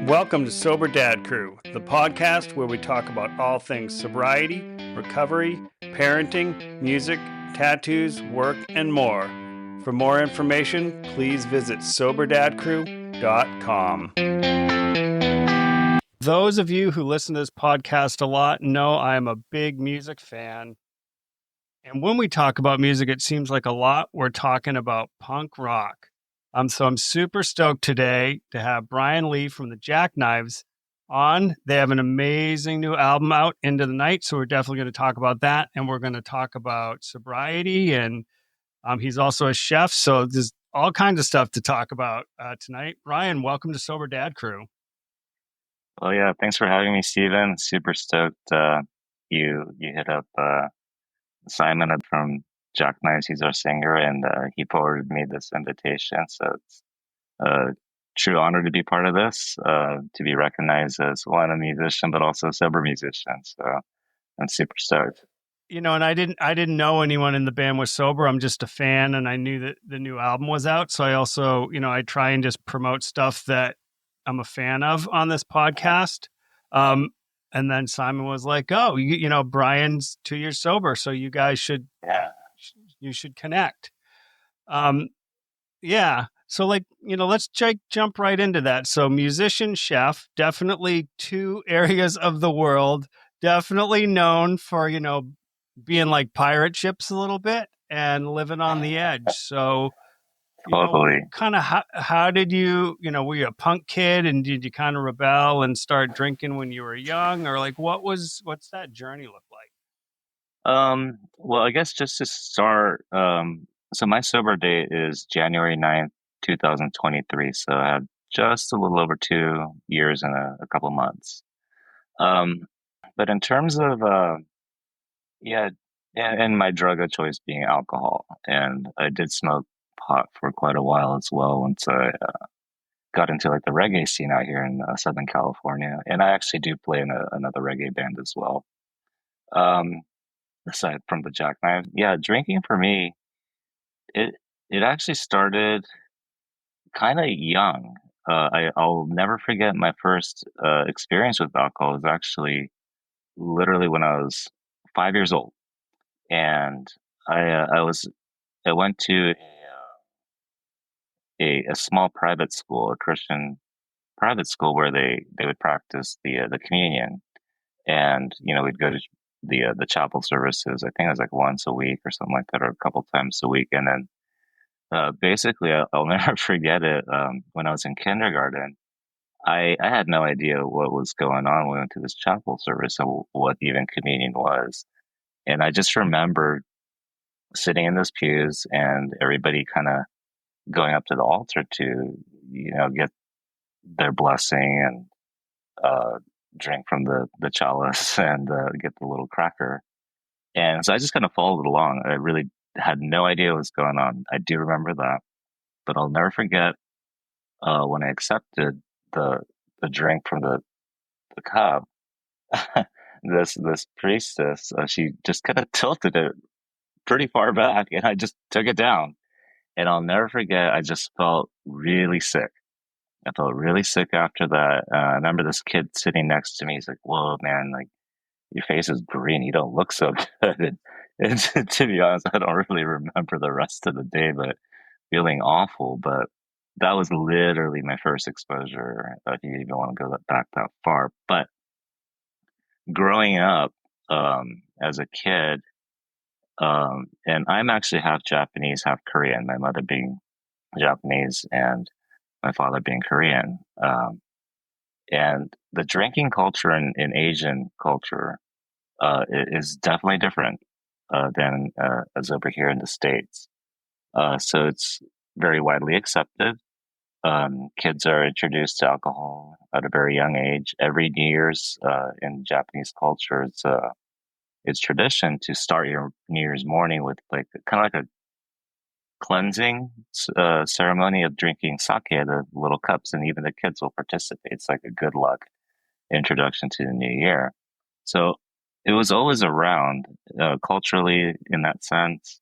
Welcome to Sober Dad Crew, the podcast where we talk about all things sobriety, recovery, parenting, music, tattoos, work, and more. For more information, please visit soberdadcrew.com. Those of you who listen to this podcast a lot know I am a big music fan. And when we talk about music, it seems like a lot we're talking about punk rock. So I'm super stoked today to have Bryan Lee from the Jackknives on. They have an amazing new album out, Into the Night, so we're definitely going to talk about that. And we're going to talk about sobriety, and he's also a chef, so there's all kinds of stuff to talk about tonight. Bryan, welcome to Sober Dad Crew. Well, yeah, thanks for having me, Steven. Super stoked you hit up Simon from Jackknives. He's our singer, and he forwarded me this invitation. So it's a true honor to be part of this, to be recognized as one, a musician, but also a sober musician. So I'm super stoked. You know, and I didn't know anyone in the band was sober. I'm just a fan, and I knew that the new album was out. So I also, I try and just promote stuff that I'm a fan of on this podcast. And then Simon was like, "Oh, Bryan's 2 years sober, so you guys should connect." Yeah. So let's jump right into that. So musician, chef, definitely two areas of the world, definitely known for, being like pirate ships a little bit and living on the edge. So, Totally. kind of how did you, were you a punk kid and did you kind of rebel and start drinking when you were young, or what's that journey look like? Well, I guess just to start, so my sober date is January 9th, 2023. So I had just a little over 2 years and a couple months. But in terms of, yeah, and my drug of choice being alcohol, and I did smoke pot for quite a while as well once I got into like the reggae scene out here in Southern California. And I actually do play in another reggae band as well. Aside from the Jackknife, yeah, drinking for me, it it actually started kind of young. I'll never forget my first experience with alcohol was actually literally when I was 5 years old, and I uh, I was I went to a small private school, a Christian private school where they would practice the communion, and we'd go to the chapel services. I think it was like once a week or something like that, or a couple times a week, and then basically I'll never forget it. When I was in kindergarten, I had no idea what was going on when we went to this chapel service and what even communion was. And I just remember sitting in those pews and everybody kind of going up to the altar to, get their blessing and drink from the chalice and get the little cracker. And so I just kind of followed along. I really had no idea what was going on. I do remember that, but I'll never forget when I accepted the the drink from the cup. This priestess, she just kind of tilted it pretty far back, and I just took it down. And I'll never forget. I just felt really sick. I felt really sick after that. I remember this kid sitting next to me. He's like, "Whoa, man! Like your face is green. You don't look so good." And to be honest, I don't really remember the rest of the day, but feeling awful. But that was literally my first exposure. If you even want to go back that far, but growing up as a kid, and I'm actually half Japanese, half Korean. My mother being Japanese and my father being Korean. And the drinking culture in Asian culture is definitely different than as over here in the States. So it's very widely accepted. Kids are introduced to alcohol at a very young age. Every New Year's in Japanese culture, it's tradition to start your New Year's morning with like kind of like a cleansing ceremony of drinking sake out of little cups, and even the kids will participate. It's like a good luck introduction to the new year. So it was always around culturally in that sense.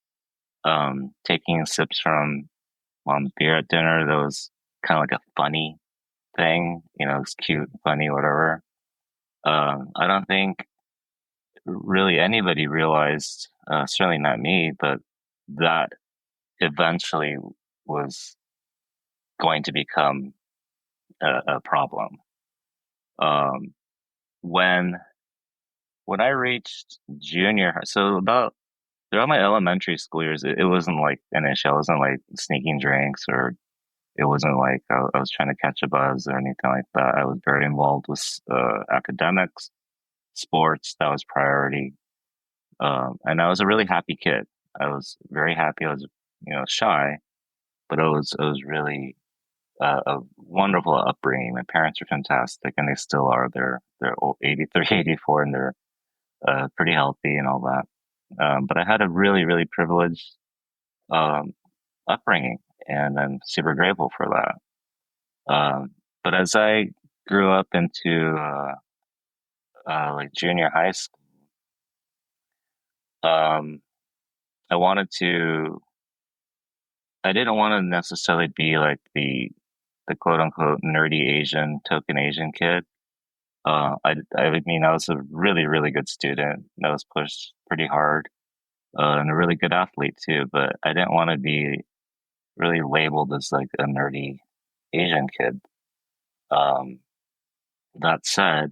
Taking sips from mom's beer at dinner, that was kind of like a funny thing. It's cute, funny, whatever. I don't think really anybody realized, certainly not me, but that eventually was going to become a problem. Um, when when I reached junior high, so about throughout my elementary school years, it wasn't like an issue. I wasn't like sneaking drinks, or it wasn't like I was trying to catch a buzz or anything like that. I was very involved with academics, sports. That was priority. And I was a really happy kid. I was very happy. I was, shy, but it was really a wonderful upbringing. My parents are fantastic, and they still are. They're old, 83, 84, and they're pretty healthy and all that. But I had a really, really privileged um, upbringing, and I'm super grateful for that. But as I grew up into like junior high school, um, I wanted to. I didn't want to necessarily be like the quote unquote nerdy Asian token Asian kid. I mean, I was a really, really good student. I was pushed pretty hard, and a really good athlete too. But I didn't want to be really labeled as like a nerdy Asian kid. Um, that said,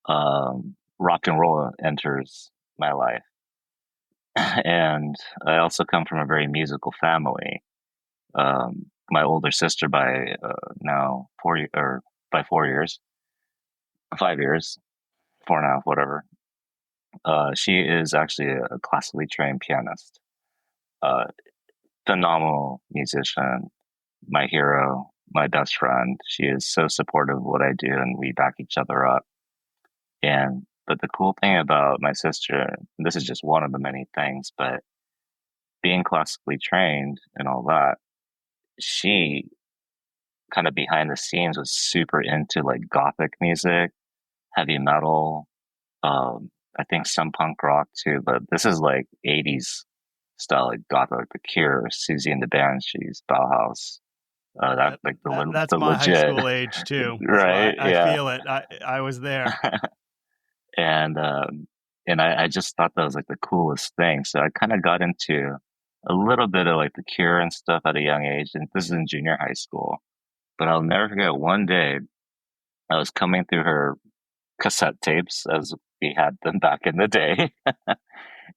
rock and roll enters my life, and I also come from a very musical family. My older sister by now 4 or by 4 years, 5 years, 4.5, whatever. She is actually a classically trained pianist, uh, phenomenal musician, my hero, my best friend. She is so supportive of what I do, and we back each other up. And but the cool thing about my sister, and this is just one of the many things, but being classically trained and all that, she kind of behind the scenes was super into like gothic music, heavy metal, I think some punk rock too, but this is like 80s style, like gothic, like The Cure, Susie and the Banshees, Bauhaus, that like That's the my high legit, school age too. So right? I Yeah. feel it. I was there. and I just thought that was like the coolest thing. So I kind of got into a little bit of like The Cure and stuff at a young age, and this is in junior high school. But I'll never forget one day I was coming through her cassette tapes as we had them back in the day.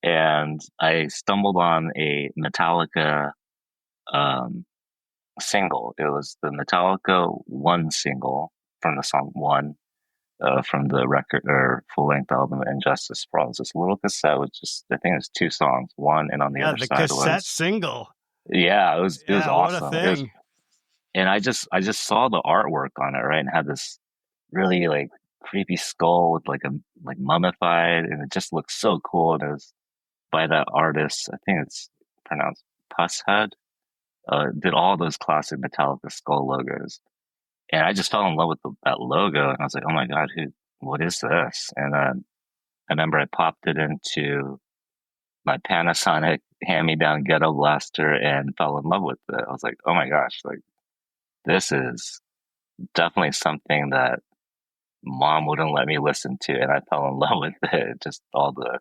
And I stumbled on a Metallica um, single. It was the Metallica One single from the song One, from the record or full length album Injustice for All. It was this little cassette with just, I think it was two songs, one, and on the Yeah, other the side cassette was, single. yeah, it was Yeah, what a awesome. It was, thing. and I just saw the artwork on it, right, and had this really like creepy skull with like mummified, and it just looked so cool. And it was by that artist. I think it's pronounced Pusshead. Did all those classic Metallica skull logos, and I just fell in love with that logo. And I was like, oh my god, what is this? And I remember I popped it into my Panasonic hand-me-down ghetto blaster and fell in love with it. I was like, oh my gosh, like this is definitely something that mom wouldn't let me listen to, and I fell in love with it. Just all the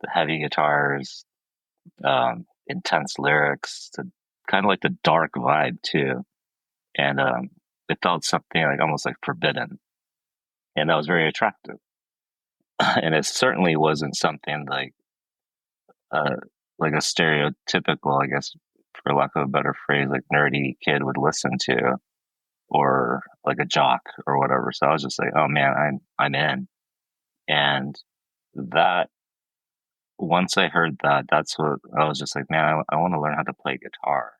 heavy guitars, intense lyrics, kind of like the dark vibe too, and it felt something like almost like forbidden, and that was very attractive. And it certainly wasn't something uh, like a stereotypical, I guess, for lack of a better phrase, like nerdy kid would listen to, or like a jock or whatever. So I was just like, oh man, I'm in, and that once I heard that, that's what I was just like, man, I want to learn how to play guitar.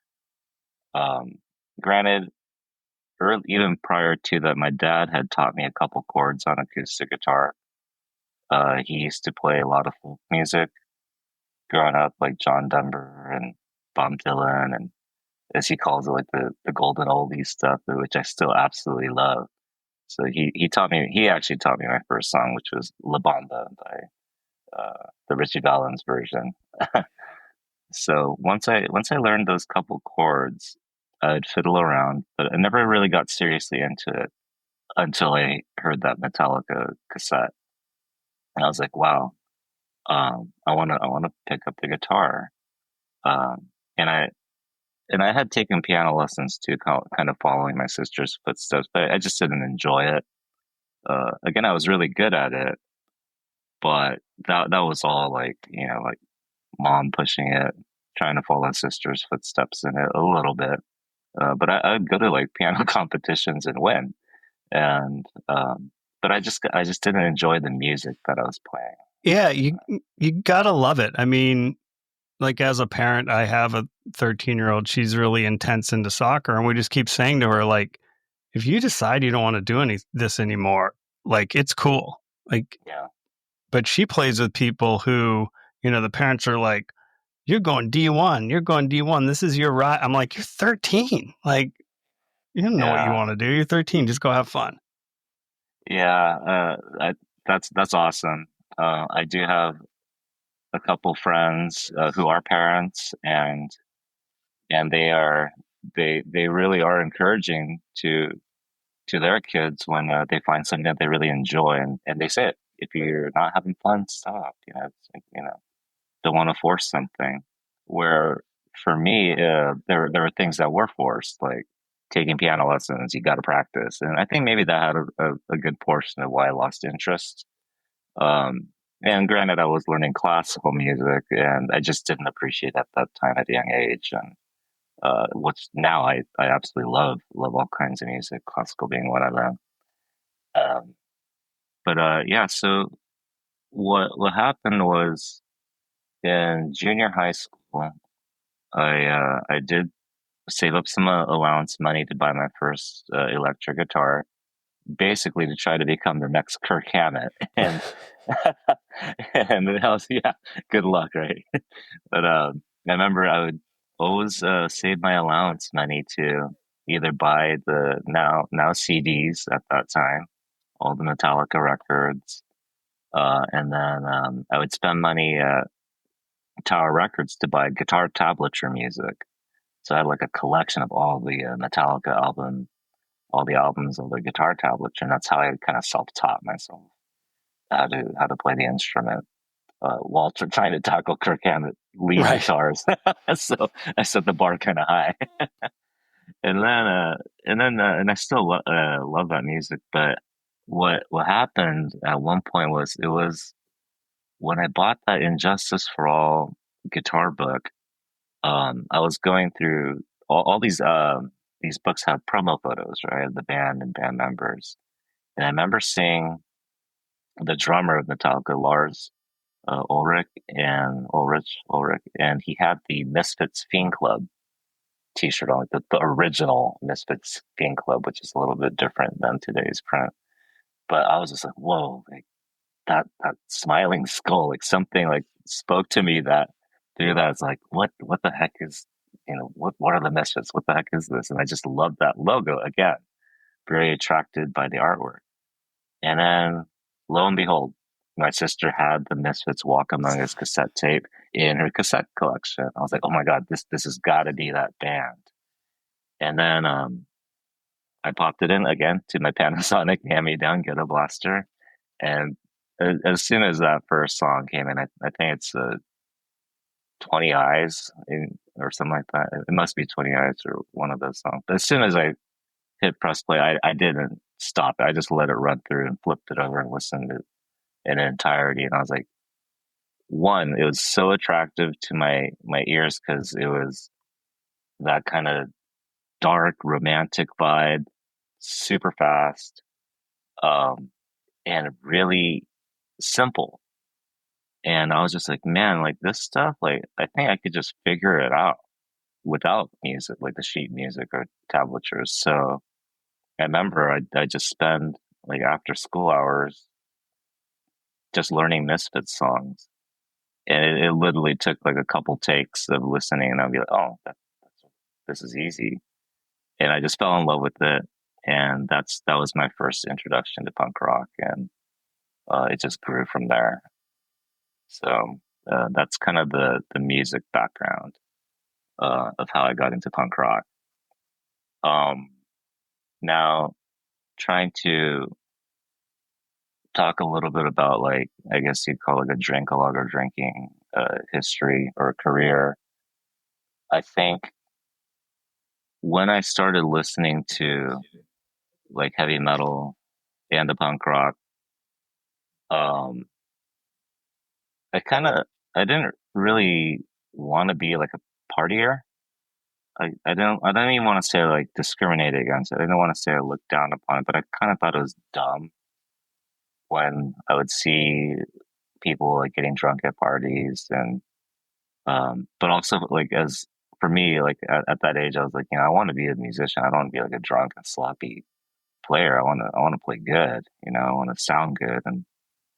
Um, Granted, even prior to that, my dad had taught me a couple chords on acoustic guitar. He used to play a lot of folk music growing up, like John Denver and Bob Dylan, and as he calls it, like the golden oldies stuff, which I still absolutely love. So he actually taught me my first song, which was La Bamba by the Richie Valens version. So once I learned those couple chords, I'd fiddle around, but I never really got seriously into it until I heard that Metallica cassette, and I was like, wow, I wanna pick up the guitar. Um, and I had taken piano lessons too, kind of following my sister's footsteps, but I just didn't enjoy it. Again, I was really good at it, but that was all like, like mom pushing it, trying to follow sister's footsteps in it a little bit. But I'd go to like piano competitions and win, and but I just didn't enjoy the music that I was playing. Yeah, you gotta love it. I mean, like as a parent, I have a 13-year-old. She's really intense into soccer, and we just keep saying to her, like, if you decide you don't want to do this anymore, like it's cool. Like, Yeah, but she plays with people who, the parents are like, you're going D1, you're going D1. This is your right. I'm like, you're 13. Like, you don't know what you yeah, want to do. You're 13. Just go have fun. yeah. That's awesome. I do have a couple friends who are parents, and they really are encouraging to their kids when they find something that they really enjoy, and they say it. If you're not having fun, stop. It's like, don't want to force something. Where for me, there were things that were forced, like taking piano lessons. You got to practice, and I think maybe that had a good portion of why I lost interest. Um, and granted, I was learning classical music, and I just didn't appreciate at that time at a young age. And which now I absolutely love all kinds of music, classical being one of them. Um, but yeah, so what happened was in junior high school, I did save up some allowance money to buy my first electric guitar, basically to try to become the next Kirk Hammett, and and I was, yeah, good luck, right? But I remember I would always save my allowance money to either buy the now CDs at that time, all the Metallica records, and then I would spend money at Tower Records to buy guitar tablature music. So I had like a collection of all the Metallica all the albums of the guitar tablature, and that's how I kind of self-taught myself how to play the instrument. Walter trying to tackle Kirk Hammett lead Right. guitars. So I set the bar kind of high, and then and I still love that music. But what happened at one point was it was when I bought that Injustice for All guitar book. I was going through all these books have promo photos, right, of the band and band members, and I remember seeing the drummer of Metallica, Lars Ulrich, and he had the Misfits Fiend Club T-shirt on, like the original Misfits Fiend Club, which is a little bit different than today's print. But I was just like, whoa, like that smiling skull, like something like spoke to me that through that. It's like, what the heck is, what are the Misfits? What the heck is this? And I just loved that logo again. Very attracted by the artwork. And then lo and behold, my sister had the Misfits Walk Among Us cassette tape in her cassette collection. I was like, oh my God, this has got to be that band. And then I popped it in again to my Panasonic hand-me-down Ghetto Blaster. And as soon as that first song came in, I think it's 20 Eyes or something like that. It must be 20 Eyes or one of those songs. But as soon as I hit press play, I didn't stop it. I just let it run through and flipped it over and listened to it in entirety. And I was like, one, it was so attractive to my ears because it was that kind of dark, romantic vibe, super fast, um, and really simple. And I was just like, man, like this stuff, like I think I could just figure it out without music, like the sheet music or tablatures. So I remember I just spend like after school hours just learning Misfits songs. And it literally took like a couple takes of listening, and I'd be like, "Oh, this is easy." And I just fell in love with it, and that was my first introduction to punk rock, and it just grew from there. So that's kind of the music background of how I got into punk rock. Um, Now trying to talk a little bit about like I guess you'd call it a drinkalogue or drinking history or career. I think when I started listening to like heavy metal and the punk rock, um, I kind of I didn't really want to be like a partier. I don't even want to say like discriminate against it. I didn't want to say I looked down upon it, but I kind of thought it was dumb when I would see people like getting drunk at parties and but also like as for me like at that age I was like I want to be a musician. I don't want to be like a drunk and sloppy player. I want to play good. I want to sound good and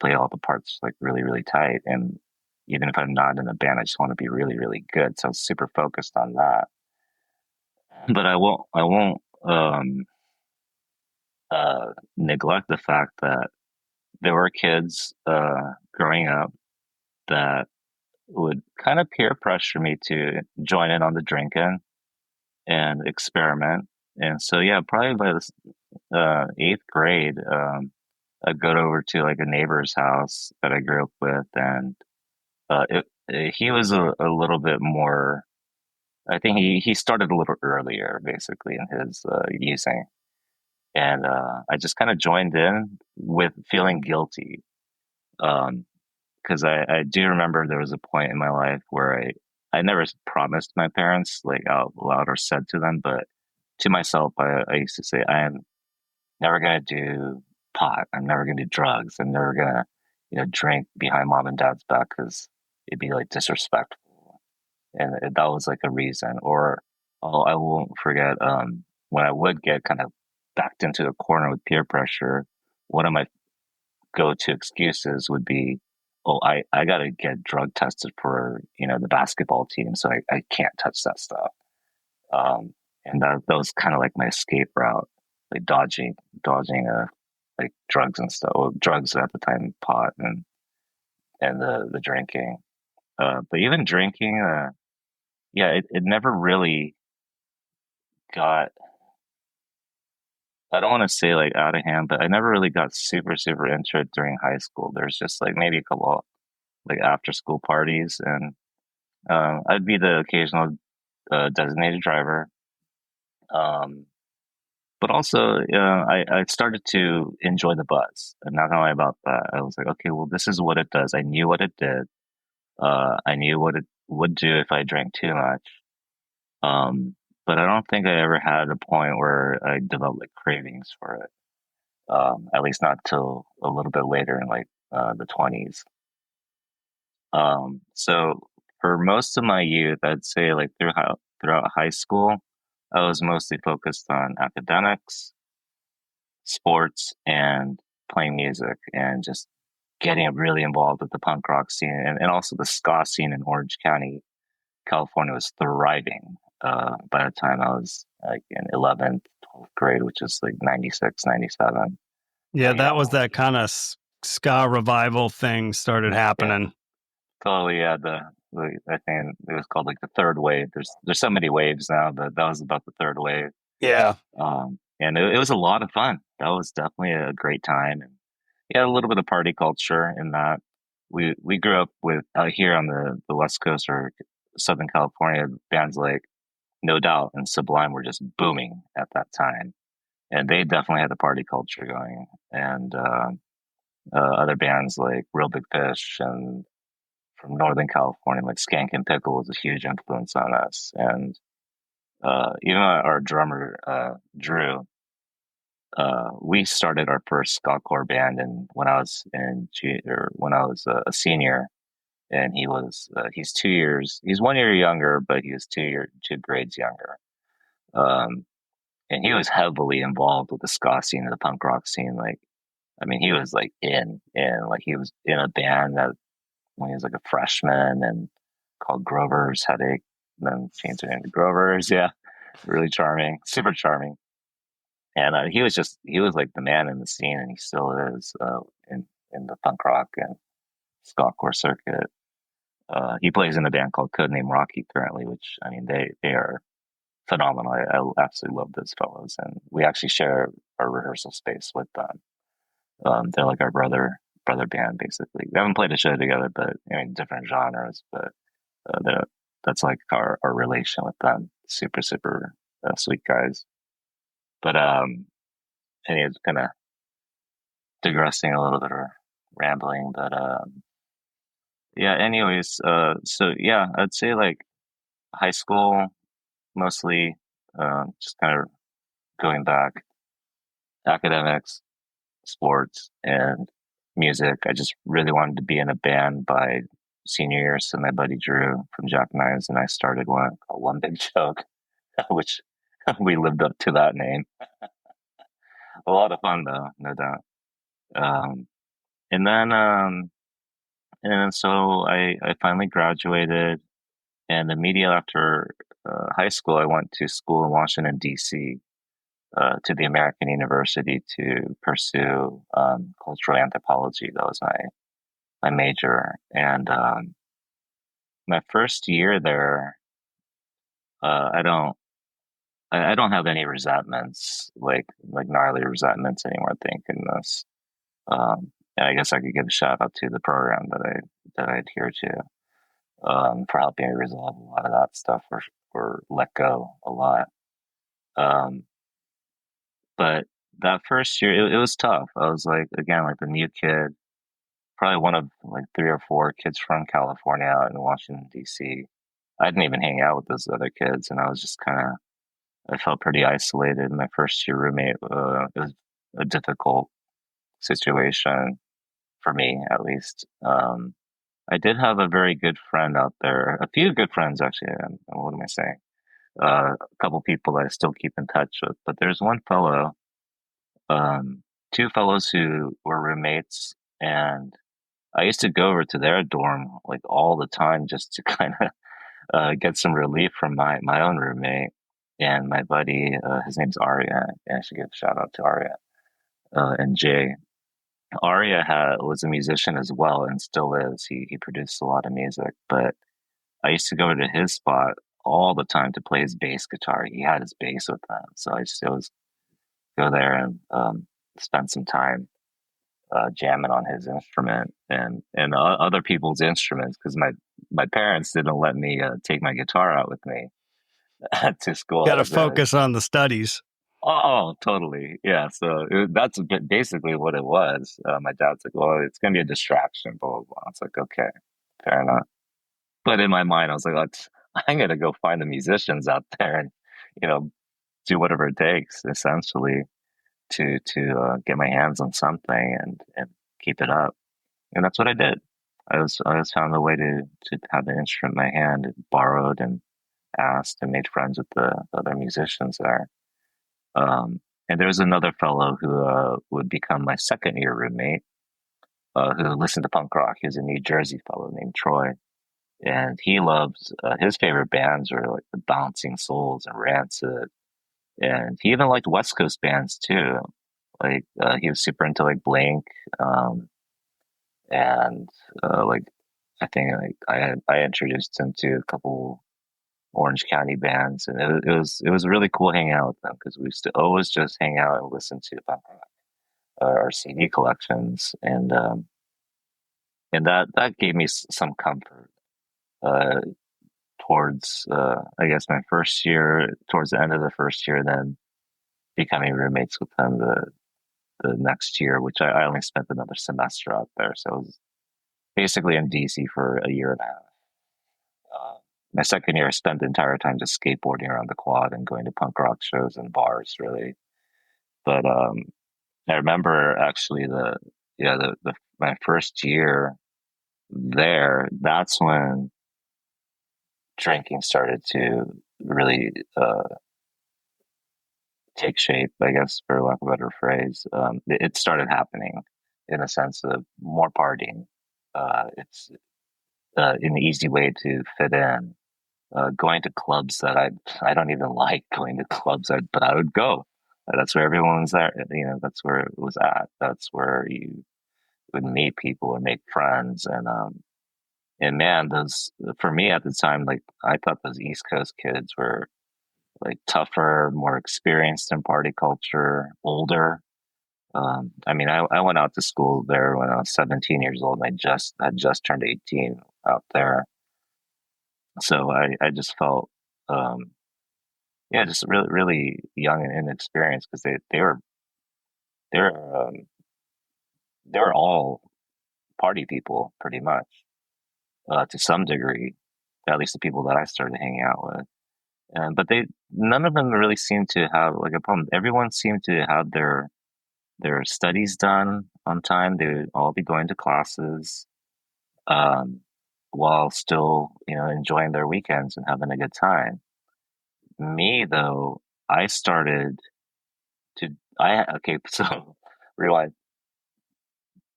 play all the parts like really really tight. And even if I'm not in a band, I just want to be really really good. So I was super focused on that. But I won't neglect the fact that there were kids growing up that would kind of peer pressure me to join in on the drinking and experiment. And so, yeah, probably by the eighth grade, I'd go over to like a neighbor's house that I grew up with, and he was a little bit more. I think he started a little earlier, basically, in his using, and I just kind of joined in with feeling guilty. Um, because I do remember there was a point in my life where I never promised my parents like out loud or said to them, but to myself, I used to say, I am never gonna do pot. I'm never gonna do drugs. I'm never gonna, drink behind mom and dad's back because it'd be like disrespectful. And that was like a reason. Or I won't forget when I would get kind of backed into a corner with peer pressure. One of my go-to excuses would be, oh, I got to get drug tested for, the basketball team. So I can't touch that stuff. Um, and that was kind of like my escape route, like dodging, like drugs and stuff, well, drugs at the time, pot and the drinking. But even drinking, yeah, it never really got, I don't want to say like out of hand, but I never really got super, super into it during high school. There's just like maybe a couple like after school parties, and I'd be the occasional designated driver. Um, but also, I started to enjoy the buzz. I'm not gonna lie about that. I was like, okay, well, this is what it does. I knew what it did. I knew what it would do if I drank too much. Um, but I don't think I ever had a point where I developed like cravings for it. At least not till a little bit later in like the 20s. So for most of my youth, I'd say like throughout high school, I was mostly focused on academics, sports, and playing music, and just getting really involved with the punk rock scene, and also the ska scene in Orange County, California was thriving. By the time I was like in 11th, 12th grade, which is like 96, 97. Yeah, Yeah, that was that kind of ska revival thing started yeah. happening. Totally, yeah. I think it was called like the third wave. There's so many waves now, but that was about the third wave. Yeah. And it was a lot of fun. That was definitely a great time, and yeah, a little bit of party culture in that. We grew up with out here on the West Coast or Southern California, bands like No Doubt and Sublime were just booming at that time, and they definitely had the party culture going. And other bands like Real Big Fish and from Northern California, like Skank and Pickle was a huge influence on us. And even our drummer, Drew, we started our first skakcore band and when I was a senior, and he's 2 years, he's 1 year younger, but he was 2 grades younger. Um, and he was heavily involved with the ska scene and the punk rock scene. Like, I mean, he was like like he was in a band that when he was like a freshman and called Grover's Headache, then changed it into Grover's. Yeah, really charming, super charming. And he was like the man in the scene, and he still is in the punk rock and skacore circuit. He plays in a band called Codename Rocky currently, which I mean they are phenomenal. I absolutely love those fellows, and we actually share our rehearsal space with them. They're like our brother band, basically. We haven't played a show together, but I mean, different genres. But they're, that's like our relation with them. Super super sweet guys. But and it's kind of digressing a little bit or rambling, but yeah. Anyways, so yeah, I'd say like high school mostly, just kind of going back, academics, sports, and music. I just really wanted to be in a band by senior year. So my buddy Drew from Jack Knives and I started one called One Big Joke, which we lived up to that name. A lot of fun though, no doubt. Um, and then so I finally graduated, and immediately after high school, I went to school in Washington D.C. To the American University to pursue cultural anthropology. That was my major, and my first year there, I don't have any resentments, like gnarly resentments anymore. Thinking this, and I guess I could give a shout out to the program that I adhere to, for helping me resolve a lot of that stuff, or let go a lot. Um, but that first year, it was tough. I was like, again, like the new kid, probably one of like three or four kids from California out in Washington D.C. I didn't even hang out with those other kids, and I was just kind of, I felt pretty isolated. My first year roommate, it was a difficult situation for me, at least. I did have a very good friend out there, a few good friends actually. What am I saying? A couple people that I still keep in touch with, but there's one fellow, um, two fellows who were roommates, and I used to go over to their dorm like all the time just to kind of get some relief from my own roommate and my buddy. His name's Arya, and I should give a shout out to Arya and Jay. Arya was a musician as well and still is. He produced a lot of music, but I used to go to his spot all the time to play his bass guitar. He had his bass with him, so I used to always go there and spend some time jamming on his instrument and other people's instruments, because my parents didn't let me take my guitar out with me to school. Got I to was a focus on the studies. Oh, totally. Yeah. So that's basically what it was. My dad's like, well, it's going to be a distraction, blah, blah, blah. It's like, okay, fair enough. But in my mind, I was like, I'm going to go find the musicians out there and, you know, do whatever it takes essentially to get my hands on something and keep it up. And that's what I did. I was found a way to have the instrument in my hand, borrowed and asked, and made friends with the other musicians there. And there was another fellow who would become my second year roommate, who listened to punk rock. He was a New Jersey fellow named Troy, and he loved, his favorite bands were like the Bouncing Souls and Rancid, and he even liked West Coast bands too. Like he was super into like Blink, um, and like I think like I introduced him to a couple Orange County bands, and it was really cool hanging out with them because we used to always just hang out and listen to punk rock, our CD collections, and that gave me some comfort uh, towards, I guess, my first year, towards the end of the first year, then becoming roommates with them the next year, which I only spent another semester out there, so I was basically in DC for a year and a half. Uh, my second year, I spent the entire time just skateboarding around the quad and going to punk rock shows and bars, really. But I remember actually the my first year there, that's when drinking started to really take shape, I guess, for lack of a better phrase. It started happening in a sense of more partying. It's an easy way to fit in. Going to clubs that I don't even like going to clubs, but I would go. That's where everyone was there. You know, that's where it was at. That's where you would meet people and make friends. And man, those, for me at the time, like I thought those East Coast kids were like tougher, more experienced in party culture, older. I mean, I went out to school there when I was 17 years old, and I just had just turned 18 out there. So I just felt, um, yeah, just really, really young and inexperienced because they're they're all party people pretty much to some degree, at least the people that I started hanging out with. And but they none of them really seemed to have like a problem. Everyone seemed to have their studies done on time. They would all be going to classes, um, while still, enjoying their weekends and having a good time. Me though, I started to I okay, so rewind.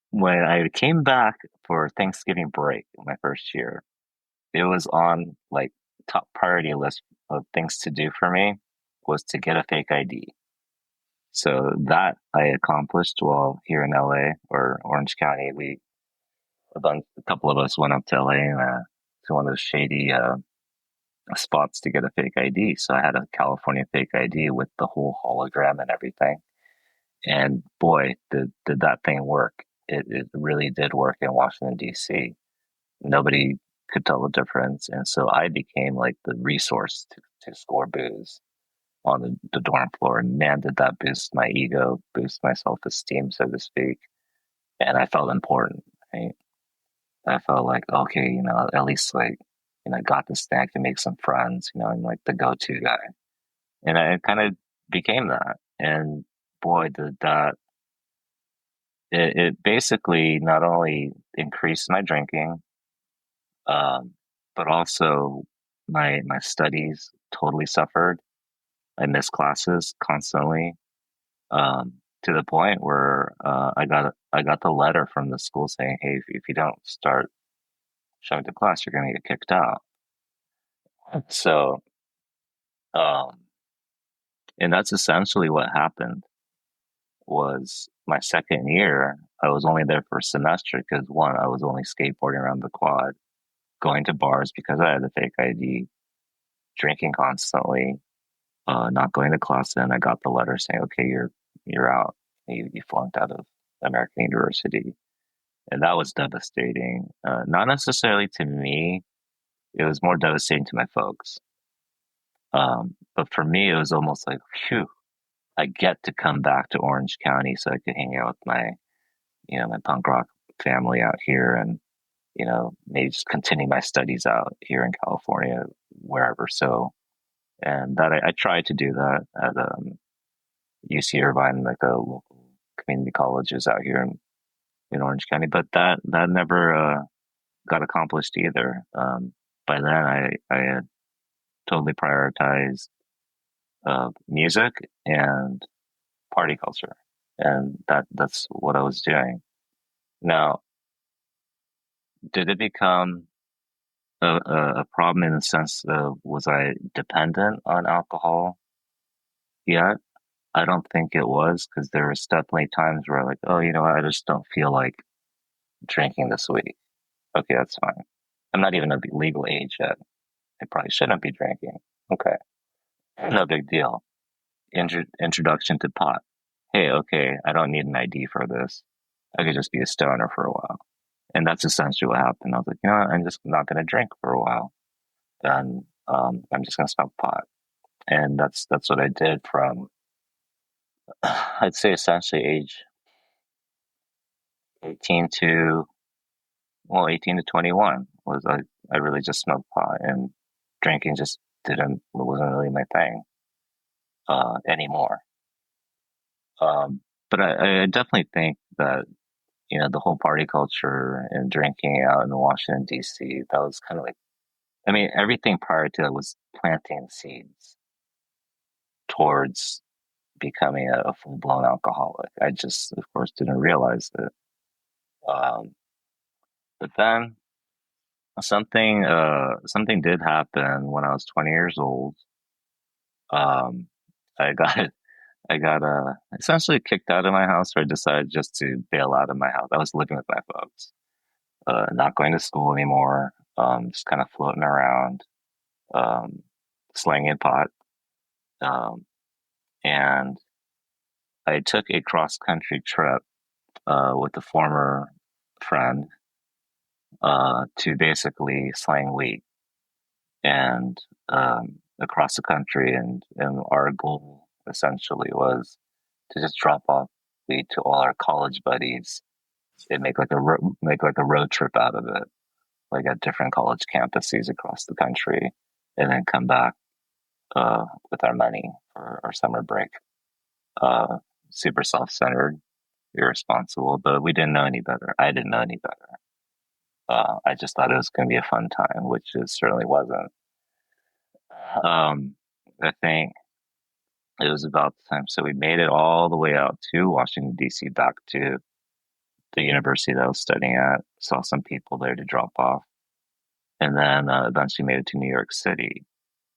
When I came back for Thanksgiving break my first year, it was on like top priority list of things to do for me was to get a fake ID. So that I accomplished while here in LA or Orange County. A couple of us went up to LA to one of those shady spots to get a fake ID. So I had a California fake ID with the whole hologram and everything. And boy, did that thing work. It really did work in Washington, D.C. Nobody could tell the difference. And so I became like the resource to score booze on the dorm floor. And man, did that boost my ego, boost my self esteem, so to speak. And I felt important. Right? I felt like, okay, at least like, I got this thing, I can make some friends, I'm like the go to guy. And I kind of became that. And boy, did that, it basically not only increased my drinking, um, but also my studies totally suffered. I missed classes constantly, to the point where I got the letter from the school saying, "Hey, if you don't start showing to class, you're going to get kicked out." So, um, and that's essentially what happened. Was my second year, I was only there for a semester because one, I was only skateboarding around the quad, going to bars because I had a fake ID, drinking constantly, not going to class. And I got the letter saying, "Okay, you're out. You flunked out of American University." And that was devastating. Not necessarily to me; it was more devastating to my folks. But for me, it was almost like, phew, I get to come back to Orange County so I could hang out with my punk rock family out here and, maybe just continue my studies out here in California, wherever. So, and that I tried to do that at UC Irvine, like a local community colleges out here in Orange County, but that never got accomplished either. By then, I had totally prioritized music and party culture, and that's what I was doing. Now, did it become a problem in the sense of was I dependent on alcohol yet? I don't think it was because there was definitely times where like, oh, you know what, I just don't feel like drinking this week. Okay, that's fine. I'm not even of the legal age yet. I probably shouldn't be drinking. Okay, no big deal. Introduction to pot. Hey, okay, I don't need an ID for this. I could just be a stoner for a while. And that's essentially what happened. I was like, I'm just not going to drink for a while. Then I'm just going to smoke pot. And that's what I did from, I'd say essentially age 18 to, 18 to 21 was I really just smoked pot and drinking just wasn't really my thing anymore. But I definitely think that, the whole party culture and drinking out in Washington, D.C., that was kind of like, I mean, everything prior to that was planting seeds towards becoming a full blown alcoholic. I just, of course, didn't realize it. Um, but then something did happen when I was 20 years old. Um, I got I got essentially kicked out of my house, or I decided just to bail out of my house. I was living with my folks, not going to school anymore, just kind of floating around, um, slanging pot. Um, and I took a cross country trip with a former friend to basically slang wheat and across the country. And our goal essentially was to just drop off wheat to all our college buddies and make like a road trip out of it, like at different college campuses across the country, and then come back with our money for our summer break. Uh, Super self centered, irresponsible, but we didn't know any better. I didn't know any better. I just thought it was going to be a fun time, which it certainly wasn't. Um, I think it was about the time. So we made it all the way out to Washington, D.C., back to the university that I was studying at, saw some people there to drop off, and then eventually made it to New York City.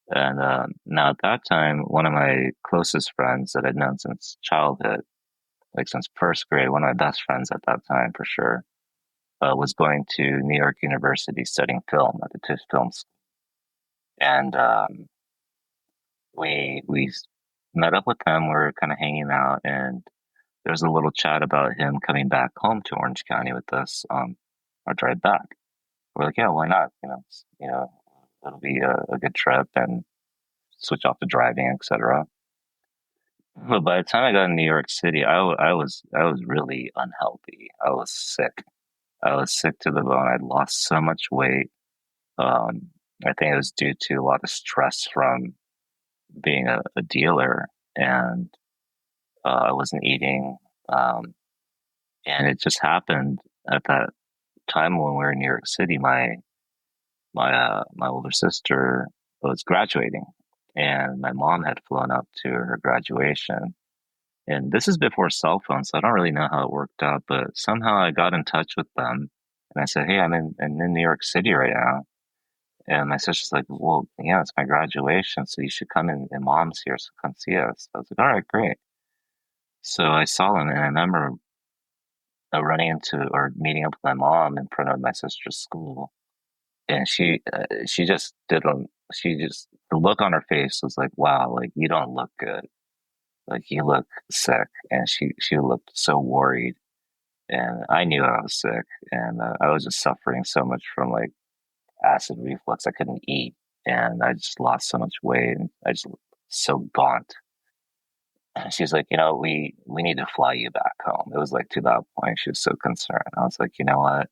And now at that time, one of my closest friends that I'd known since childhood, like since first grade, one of my best friends at that time for sure, was going to New York University studying film at the Tisch Film School. And we met up with him. We were kind of hanging out, and there was a little chat about him coming back home to Orange County with us our drive back. We're like, yeah, why not? It'll be a good trip and switch off to driving, etc. But by the time I got in New York City, I was really unhealthy. I was sick. I was sick to the bone. I'd lost so much weight. Um, I think it was due to a lot of stress from being a dealer, and I wasn't eating. Um, and it just happened at that time when we were in New York City. My older sister was graduating, and my mom had flown up to her graduation. And this is before cell phones, so I don't really know how it worked out, but somehow I got in touch with them, and I said, "Hey, I'm in New York City right now." And my sister's like, "Well, yeah, it's my graduation, so you should come in. And mom's here, so come see us." I was like, "All right, great." So I saw them, and I remember running into or meeting up with my mom in front of my sister's school, and she just didn't. She just the look on her face was like, "Wow, like you don't look good. Like you look sick." And she looked so worried, and I knew I was sick, and I was just suffering so much from like acid reflux. I couldn't eat, and I just lost so much weight, and I just looked so gaunt. And she's like, we need to fly you back home. It was like to that point, she was so concerned. I was like, you know what?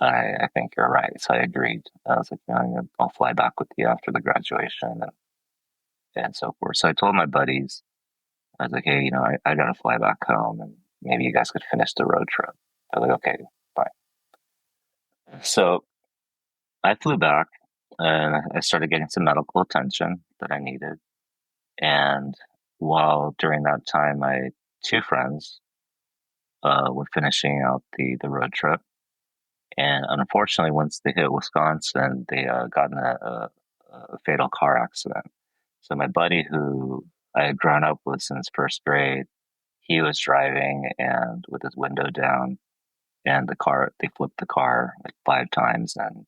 I think you're right. So I agreed. I was like, I'll fly back with you after the graduation and so forth. So I told my buddies, I was like, hey, I got to fly back home and maybe you guys could finish the road trip. They're like, okay, fine. So I flew back and I started getting some medical attention that I needed. And while during that time, my two friends were finishing out the road trip. And unfortunately, once they hit Wisconsin, they got in a fatal car accident. So my buddy, who I had grown up with since first grade, he was driving and with his window down, and they flipped the car like 5 times, and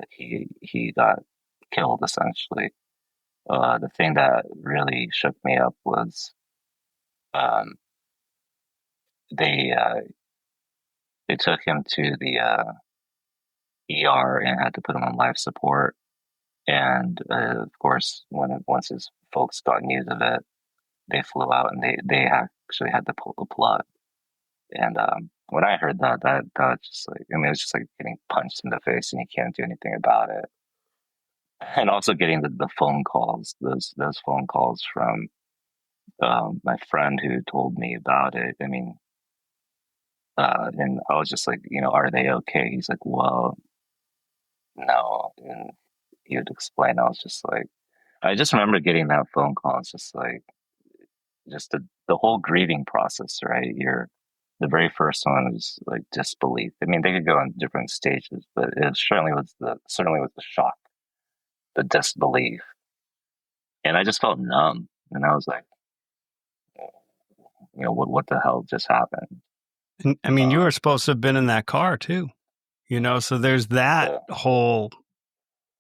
he got killed essentially. The thing that really shook me up was um, they they took him to the ER and had to put him on life support. And of course, once his folks got news of it, they flew out and they actually had to pull the plug. And when I heard that just like I mean, it was just like getting punched in the face and you can't do anything about it. And also getting the phone calls, those phone calls from my friend who told me about it. I mean, and I was just like, are they okay? He's like, well, no. And he would explain. I was just like, I just remember getting that phone call. It's just like, just the whole grieving process, right? The very first one is like disbelief. I mean, they could go in different stages, but it certainly was the shock, the disbelief, and I just felt numb. And I was like, what the hell just happened? And I mean, you Uh, were supposed to have been in that car too, so there's that yeah, whole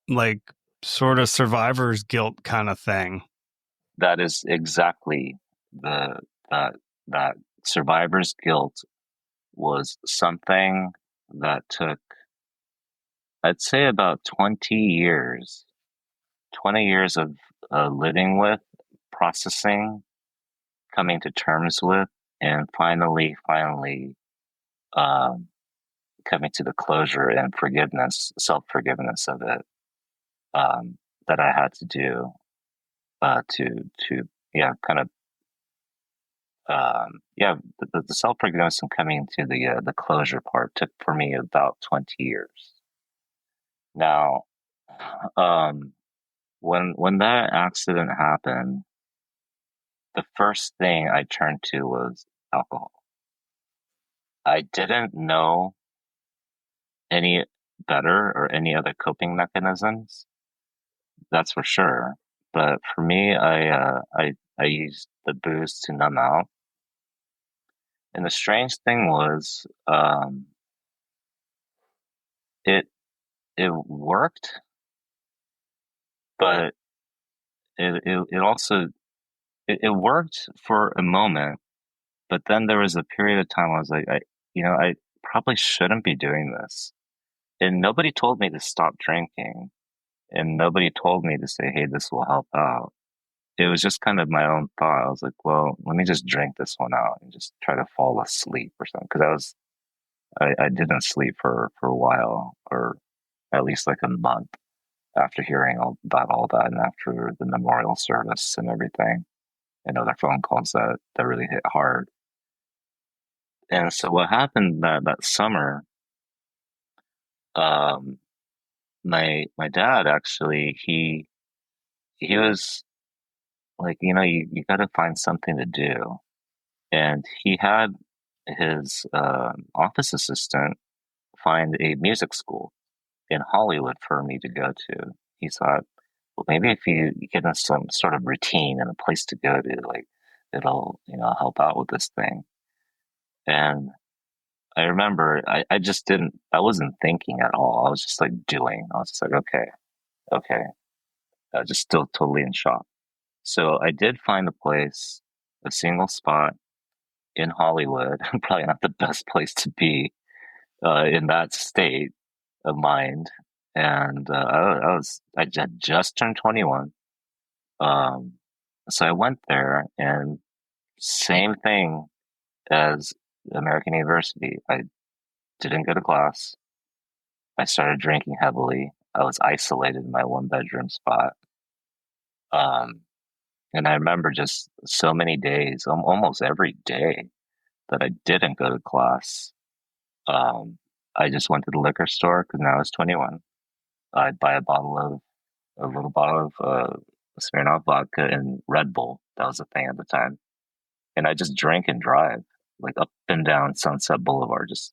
like sort of survivor's guilt kind of thing. that is exactly the that that survivor's guilt was something that took, I'd say, about 20 years of living with, processing, coming to terms with, and finally, um, coming to the closure and forgiveness, self forgiveness of it, um, that I had to do, to yeah, kind of yeah, the self forgiveness and coming to the closure part took for me about 20 years. Now, um, when that accident happened, the first thing I turned to was alcohol. I didn't know any better or any other coping mechanisms, that's for sure. But for me, I used the booze to numb out. And the strange thing was, it it worked, but it also it worked for a moment. But then there was a period of time I was like, I probably shouldn't be doing this. And nobody told me to stop drinking, and nobody told me to say, hey, this will help out. It was just kind of my own thought. I was like, well, let me just drink this one out and just try to fall asleep or something. Because I didn't sleep for a while, or at least like a month after hearing about all that, and after the memorial service and everything, and other phone calls that really hit hard. And so what happened that summer, um, my dad actually, he was like, you got to find something to do. And he had his office assistant find a music school in Hollywood for me to go to. He thought, well, maybe if you get in some sort of routine and a place to go to, like, it'll, help out with this thing. And I remember I just didn't, I wasn't thinking at all. I was just like doing. I was just like, okay, okay. Just still totally in shock. So I did find a place, a single spot in Hollywood. Probably not the best place to be in that state of mind. And I had just turned 21. Um, so I went there, and same thing as American University. I didn't go to class. I started drinking heavily. I was isolated in my one bedroom spot. Um, and I remember just so many days, almost every day, that I didn't go to class. Um, I just went to the liquor store because now I was 21. I'd buy a little bottle of Smirnoff vodka and Red Bull. That was a thing at the time. And I just drink and drive like up and down Sunset Boulevard, just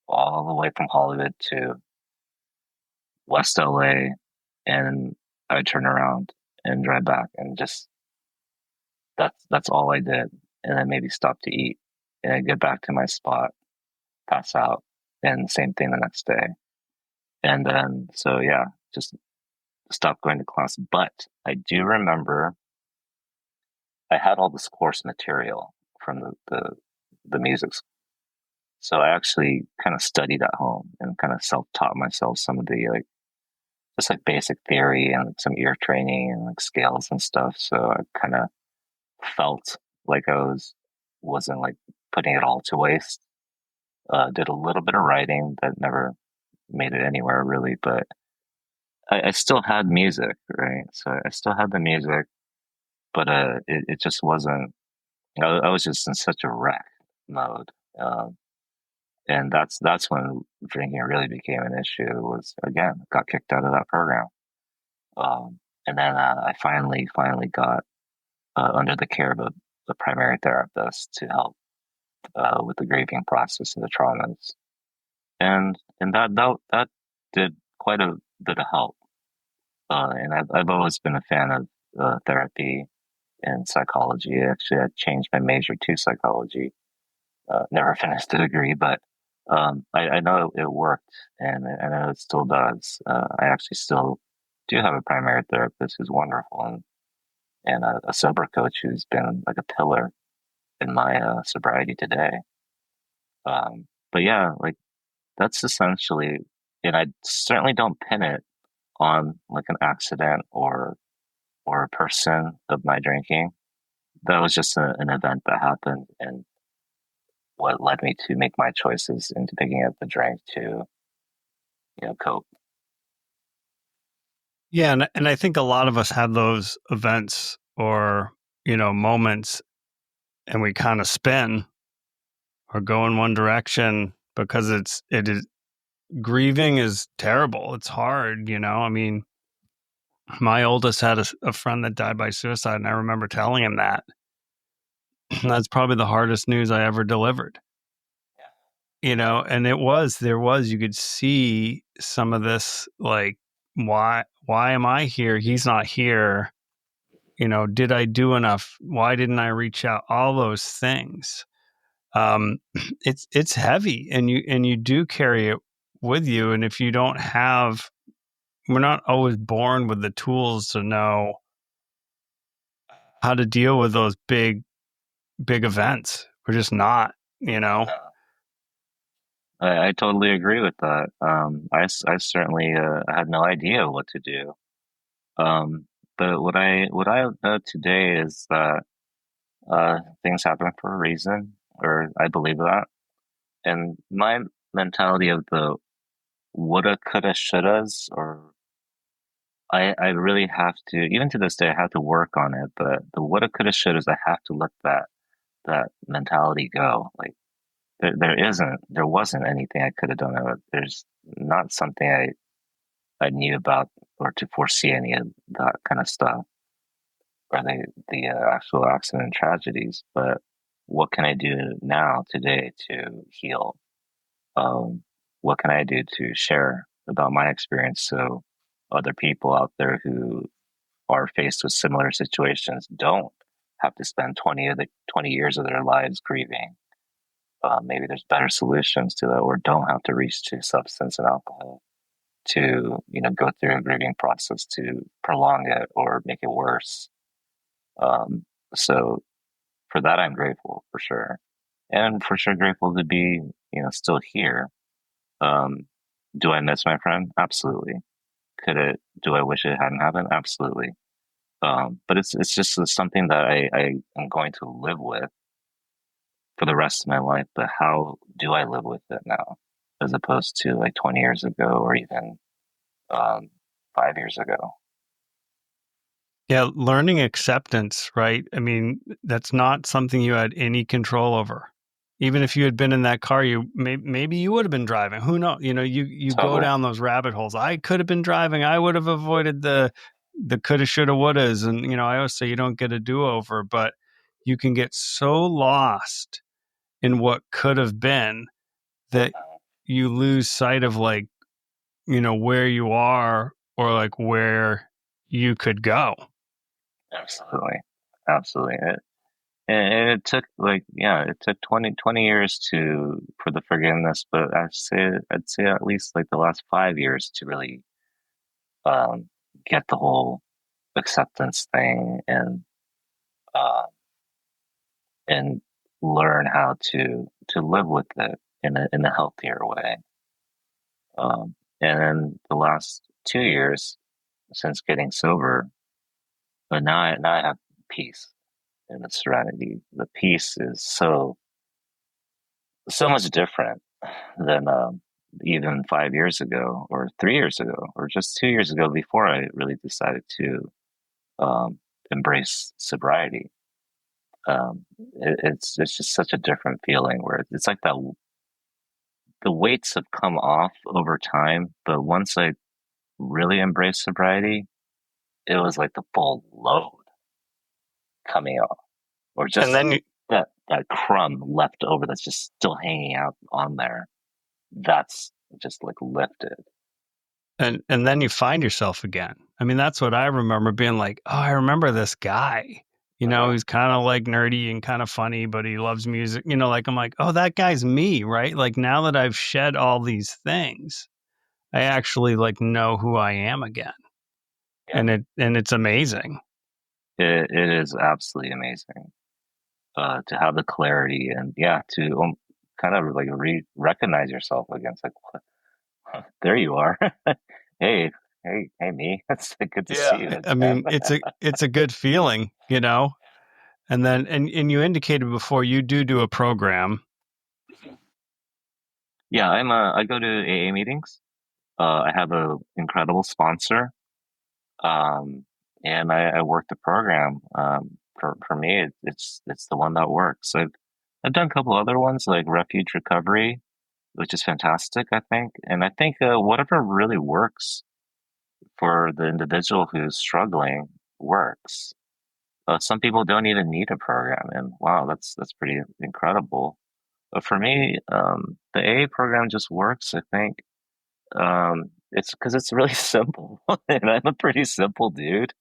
all the way from Hollywood to West LA. And I would turn around and drive back, and just that's all I did. And then maybe stop to eat, and I'd get back to my spot, pass out, and same thing the next day. And then, so yeah, just stopped going to class. But I do remember I had all this course material from the music school. So I actually kind of studied at home and kind of self-taught myself some of the, like, just like basic theory and like some ear training and like scales and stuff. So I kind of felt like wasn't like putting it all to waste. Did a little bit of writing that never made it anywhere really, but I still had music, right? So I still had the music, but it just wasn't. I was just in such a wreck mode, um, and that's when drinking really became an issue. Was again got kicked out of that program, and then I finally got under the care of a primary therapist to help with the grieving process and the traumas, and that did quite a bit of help. And I've always been a fan of therapy and psychology. Actually, I changed my major to psychology. Never finished the degree, but I know it worked, and I know it still does. I actually still do have a primary therapist who's wonderful, and a sober coach who's been like a pillar in my sobriety today. But yeah, like that's essentially, and I certainly don't pin it on like an accident or a person of my drinking. That was just an event that happened, and what led me to make my choices into picking up the drink to cope. Yeah, and I think a lot of us have those events or, moments, and we kind of spin or go in one direction because it is grieving is terrible. It's hard, I mean, my oldest had a friend that died by suicide, and I remember telling him that. That's probably the hardest news I ever delivered. And there was, you could see some of this, like, why am I here? He's not here. Did I do enough? Why didn't I reach out? All those things. Um, it's heavy, and you do carry it with you. And if you don't have, we're not always born with the tools to know how to deal with those big events. We're just not, you know. I totally agree with that. I certainly had no idea what to do. Um, but what I know today is that things happen for a reason, or I believe that. And my mentality of the woulda, coulda, shouldas, or I really have to, even to this day, I have to work on it. But the woulda, coulda, shouldas, I have to let that mentality go. Like there wasn't anything I could have done. There's not something I knew about or to foresee any of that kind of stuff or the actual accident and tragedies. But what can I do now today to heal? Um, what can I do to share about my experience so other people out there who are faced with similar situations don't have to spend 20 years of their lives grieving? Maybe there's better solutions to that, or don't have to reach to substance and alcohol to go through a grieving process to prolong it or make it worse. Um, so for that, I'm grateful for sure, and for sure grateful to be still here. Um, do I miss my friend? Absolutely. Could it? Do I wish it hadn't happened? Absolutely. But it's just something that I am going to live with for the rest of my life. But how do I live with it now, as opposed to like 20 years ago or even um, 5 years ago? Yeah, learning acceptance, right? I mean, that's not something you had any control over. Even if you had been in that car, maybe you would have been driving. Who knows? You go Totally. down those rabbit holes. I could have been driving. I would have avoided the coulda, shoulda, wouldas. And I always say you don't get a do over, but you can get so lost in what could have been that you lose sight of, like, where you are, or like where you could go. Absolutely. Absolutely. And it took like, yeah, it took 20 years for the forgiveness, but I'd say at least like the last 5 years to really um, get the whole acceptance thing uh, and learn how to live with it in a healthier way. And then the last 2 years since getting sober, but now I have peace and the serenity. The peace is so much different than even 5 years ago, or 3 years ago, or just 2 years ago before I really decided to embrace sobriety. It's just such a different feeling where it's like that the weights have come off over time, but once I really embraced sobriety, it was like the full load coming off, or And just then you, that crumb left over that's just still hanging out on there. That's just like lifted. and then you find yourself again. I mean, that's what I remember being like, oh, I remember this guy. Uh-huh. He's kind of like nerdy and kind of funny, but he loves music. Like, I'm like, oh, that guy's me, right? Like, now that I've shed all these things, I actually like know who I am again. Yeah, And it's amazing. it is absolutely amazing to have the clarity and yeah, to kind of like recognize yourself against like, there you are. Hey, hey, me. It's good to see Yeah. you I again. mean, it's a good feeling, you know. And then and you indicated before you do a program. Yeah, I go to AA meetings. I have a incredible sponsor. Um, and I work the program. For me, it's the one that works. I've done a couple other ones like Refuge Recovery, which is fantastic, I think. And I think whatever really works for the individual who's struggling works. Some people don't even need a program, and wow, that's pretty incredible. But for me, the AA program just works. I think it's because it's really simple, and I'm a pretty simple dude.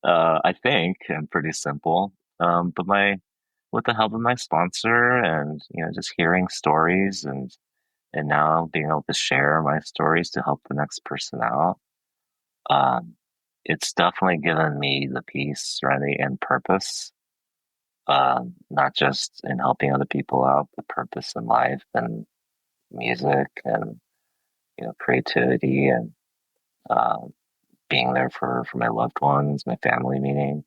I think I'm pretty simple. But my with the help of my sponsor and just hearing stories and now being able to share my stories to help the next person out, um, it's definitely given me the peace, serenity, and purpose. Not just in helping other people out, but purpose in life and music and creativity and um, being there for my loved ones, my family, meaning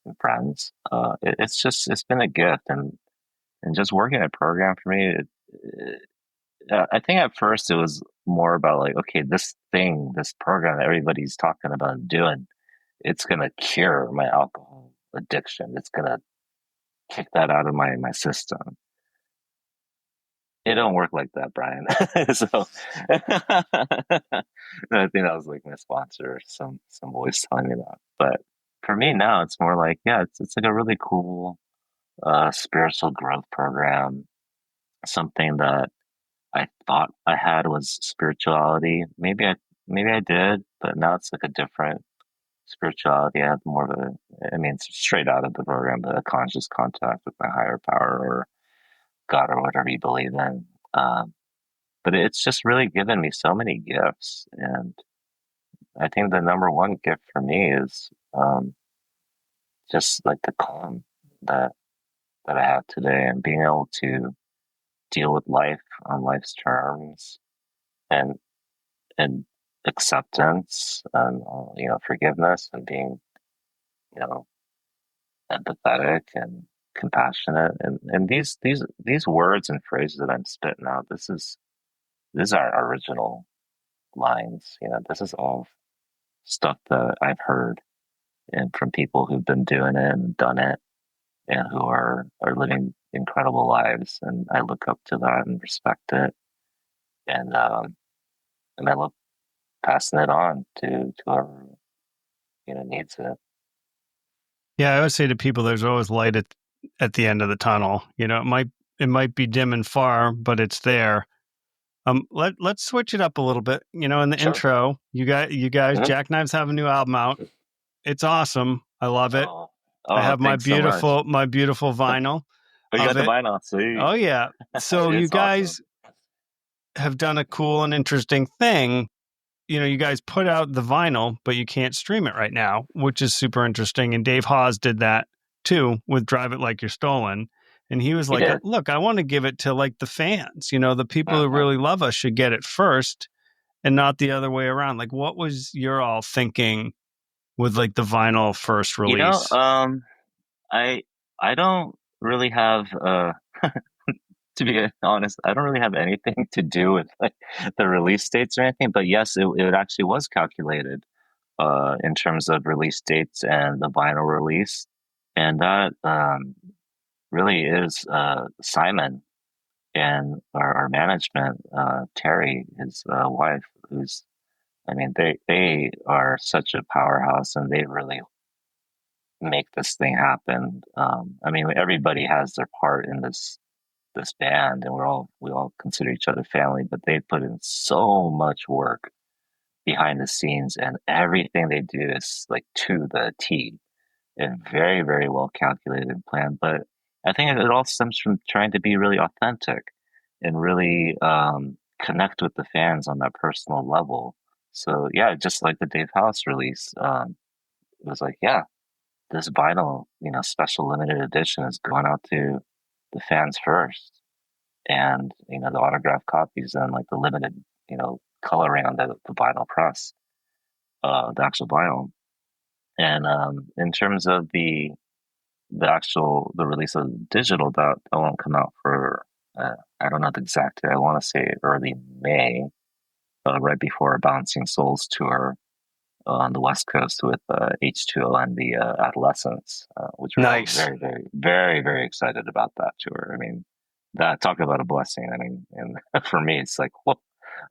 and friends. It's been a gift, and just working a program for me. I think at first it was more about like, okay, this program that everybody's talking about doing, it's gonna cure my alcohol addiction. It's gonna kick that out of my system. It don't work like that, Brian. So I think that was like my sponsor, some voice telling me that. But for me now, it's more like, yeah, it's like a really cool spiritual growth program. Something that I thought I had was spirituality. Maybe I did, but now it's like a different spirituality. I have more of I mean, it's straight out of the program, but a conscious contact with my higher power or God or whatever you believe in. Um, but it's just really given me so many gifts, and I think the number one gift for me is just like the calm that that I have today, and being able to deal with life on life's terms, and and acceptance, and forgiveness, and being you know empathetic and compassionate, and these words and phrases that I'm spitting out. These are original lines. This is all stuff that I've heard and from people who've been doing it and done it and who are living incredible lives. And I look up to that and respect it. And I love passing it on to whoever needs it. Yeah, I always say to people, there's always light at the end of the tunnel. It might be dim and far, but it's there. Let's switch it up a little bit. In the Sure. intro, you guys, Hmm. Jackknives have a new album out. It's awesome. I love it. Oh, I oh, have my thanks so much. beautiful vinyl Oh, you of got the it. vinyl, sweet. Oh yeah. So you It's awesome. guys have done a cool and interesting thing. You guys put out the vinyl, but you can't stream it right now, which is super interesting. And Dave Hawes did that too with Drive It Like You're Stolen. And he was He like, did. look, I want to give it to like the fans, the people who Hmm. really love us should get it first and not the other way around. Like, what was your all thinking with like the vinyl first You know, release? I I don't really have to be honest, I don't really have anything to do with like the release dates or anything, but yes, it actually was calculated in terms of release dates and the vinyl release. And that really is Simon and our management, Terry, his wife, who's, I mean, they are such a powerhouse and they really make this thing happen. I mean, everybody has their part in this band, and we all consider each other family, but they put in so much work behind the scenes, and everything they do is like to the T and very, very well calculated and planned. But I think it all stems from trying to be really authentic and really connect with the fans on that personal level. So yeah, just like the Dave House release, it was like, yeah, this vinyl, special limited edition is going out to the fans first, and the autographed copies and like the limited, coloring on the vinyl press, the actual vinyl. And in terms of the release of the digital, that won't come out for I don't know the exact date. I want to say early May, right before Bouncing Souls tour on the West Coast with H2O and the Adolescents, which we're all Nice. very, very, very, very excited about that tour. I mean, that talk about a blessing. I mean, and for me, it's like, whoa,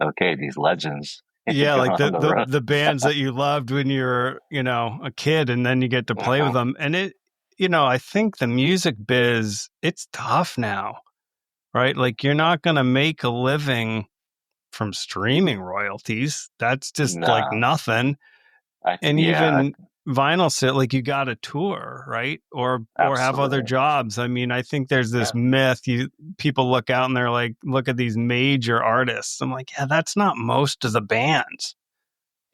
okay, these legends Yeah, going like on the road. the bands that you loved when you were, a kid, and then you get to play with Mhm. them. And I think the music biz, it's tough now, right? Like you're not going to make a living from streaming royalties. That's just like No, nothing. And yeah, even vinyl set, like you got to tour, right? Or have other absolutely. jobs. I mean, I think there's this Yeah, myth. People look out and they're like, look at these major artists. I'm like, yeah, that's not most of the bands.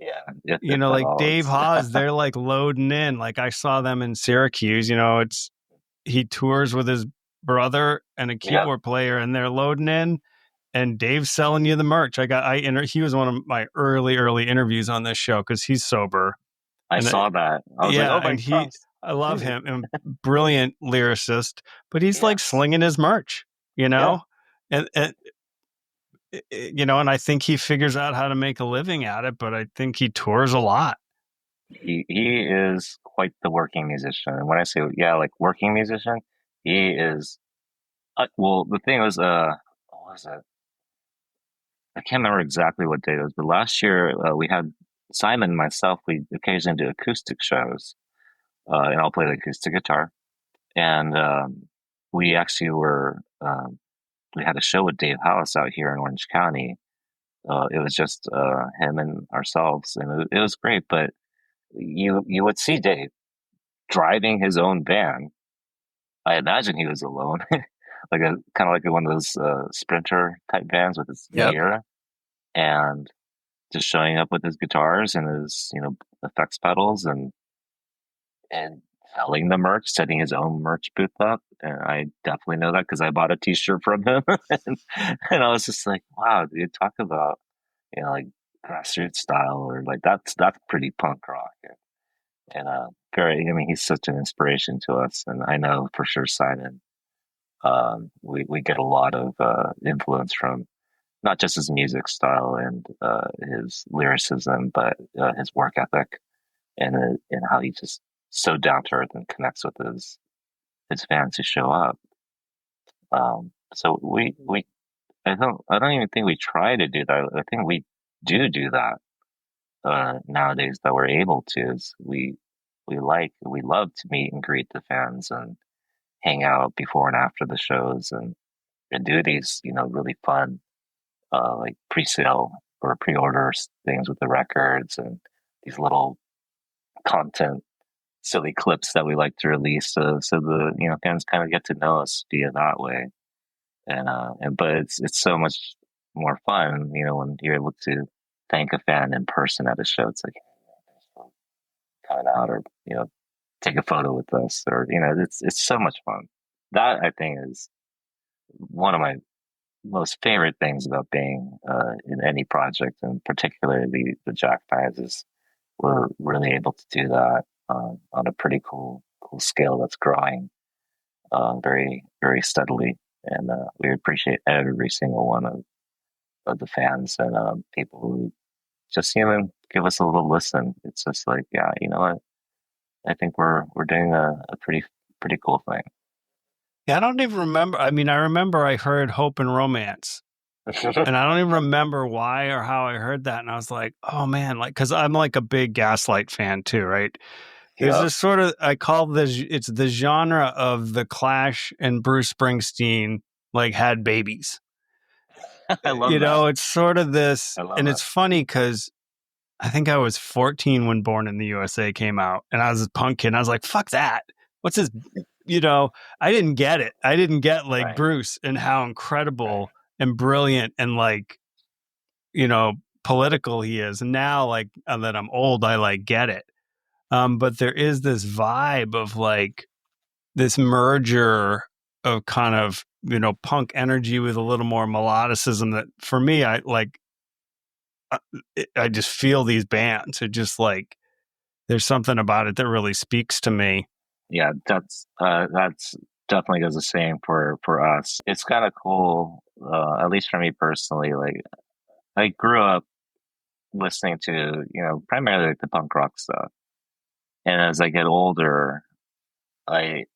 yeah, if at Like all. Dave It's Hawes, they're like loading in. Like I saw them in Syracuse. It's he tours with his brother and a yep. keyboard player, and they're loading in. And Dave's selling you the merch. He was one of my early interviews on this show because he's sober, I and saw that. I was like, yeah, oh my and gosh, I love dude. him, and brilliant lyricist. But he's like Yes. slinging his merch, you Yeah. know, and and I think he figures out how to make a living at it. But I think he tours a lot. He is quite the working musician. And when I say, yeah, like working musician, he is, well, the thing was, what was it? I can't remember exactly what day it was, but last year we had Simon and myself, we occasionally do acoustic shows, and I'll play the acoustic guitar. And we actually we had a show with Dave House out here in Orange County. It was just him and ourselves, and it was great. But you would see Dave driving his own van. I imagine he was alone, like a kind of like one of those sprinter type vans with his Yep. gear, and just showing up with his guitars and his effects pedals and selling the merch, setting his own merch booth up. And I definitely know that because I bought a T-shirt from him, and I was just like, wow, dude, talk about like grassroots style, or like that's pretty punk rock. And very, I mean, he's such an inspiration to us, and I know for sure Simon. We get a lot of influence from not just his music style and his lyricism, but his work ethic and how he just so down to earth and connects with his fans who show up. So we I don't even think we try to do that. I think we do that nowadays that we're able to. Is we love to meet and greet the fans and hang out before and after the shows and do these really fun like pre-sale or pre-order things with the records and these little content silly clips that we like to release so the fans kind of get to know us via that way and but it's so much more fun when you're able to thank a fan in person at a show. It's like, thanks for coming out, or take a photo with us, or it's so much fun. That I think is one of my most favorite things about being in any project, and particularly the Jack Fives, is we're really able to do that on a pretty cool scale that's growing very very steadily, and we appreciate every single one of the fans and people who just give us a little listen. It's just like, yeah, you know what? I think we're doing a pretty cool Yeah, I don't even remember. I mean, I remember I heard Hope and Romance. thing. And I don't even remember why or how I heard that. And I was like, oh man, like, cause I'm like a big Gaslight fan too, right? There's Yep. this sort of, I call this, it's the genre of the Clash and Bruce Springsteen, like had babies. I love that. It's sort of this, I love and that. it's funny because I think I was 14 when Born in the USA came out, and I was a punk kid. And I was like, fuck that. What's this? You know, I didn't get it. I didn't get like Right. Bruce and how Right. incredible and brilliant and like, you know, political he is. And now, like, that I'm old, I like get it. But there is this vibe of like this merger of kind of, punk energy with a little more melodicism that for me, I like, I just feel these bands are just like, there's something about it that really speaks to me. Yeah, that's definitely does the same for us. It's kind of cool, at least for me personally. Like I grew up listening to, primarily like the punk rock stuff, and as I get older, I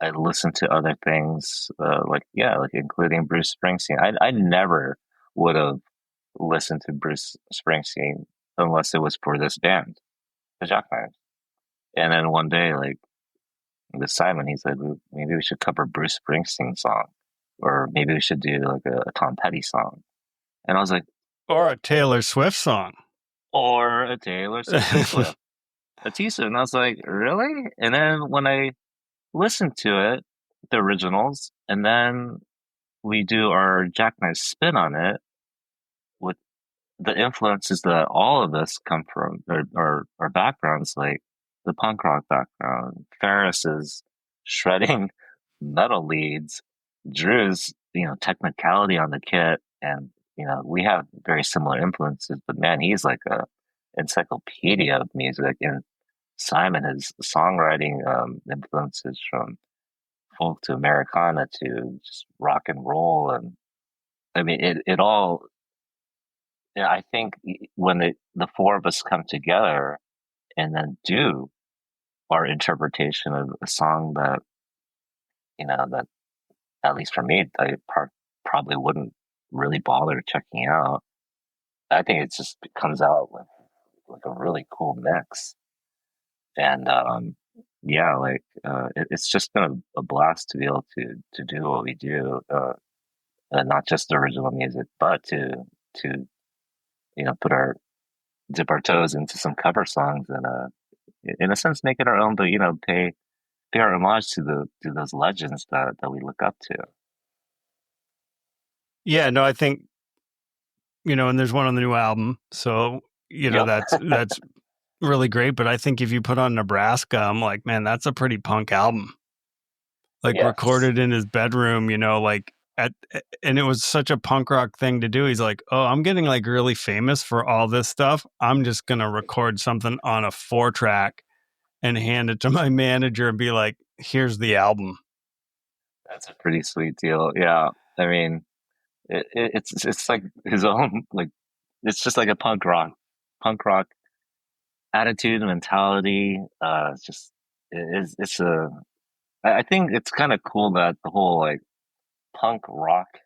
I listen to other things, like yeah, like including Bruce Springsteen. I never would have listened to Bruce Springsteen unless it was for this band, the Jackknives. And then one day, like with Simon, he said maybe we should cover Bruce Springsteen song, or maybe we should do like a Tom Petty song. And I was like, Or a Taylor Swift song. or a Taylor Swift, a Tisa. And I was like, really? And then when I listened to it, the originals, and then we do our Jackknife spin on it with the influences that all of us come from, our backgrounds, like the punk rock background, Ferris's shredding metal leads, Drew's, technicality on the kit, and we have very similar influences. But man, he's like a encyclopedia of music, and Simon has songwriting influences from folk to Americana to just rock and roll, and I mean it all. Yeah, I think when the four of us come together and then do our interpretation of a song that that at least for me I probably wouldn't really bother checking out. I think it just comes out with like a really cool mix, and yeah, like it's just been a blast to be able to do what we do, not just the original music, but to put our dip our toes into some cover songs and in a sense make it our own, but pay our homage to those legends that we look up to. Yeah, no, I think, and there's one on the new album. So, Yep. that's really great. But I think if you put on Nebraska, I'm like, man, that's a pretty punk album. Like Yes. recorded in his bedroom, like and it was such a punk rock thing to do. He's like, oh, I'm getting like really famous for all this stuff. I'm just going to record something on a 4-track and hand it to my manager and be like, here's the album. That's a pretty sweet deal. Yeah. I mean, it's like his own, like, it's just like a punk rock attitude and mentality. It's just, it's I think it's kind of cool that the whole like punk rock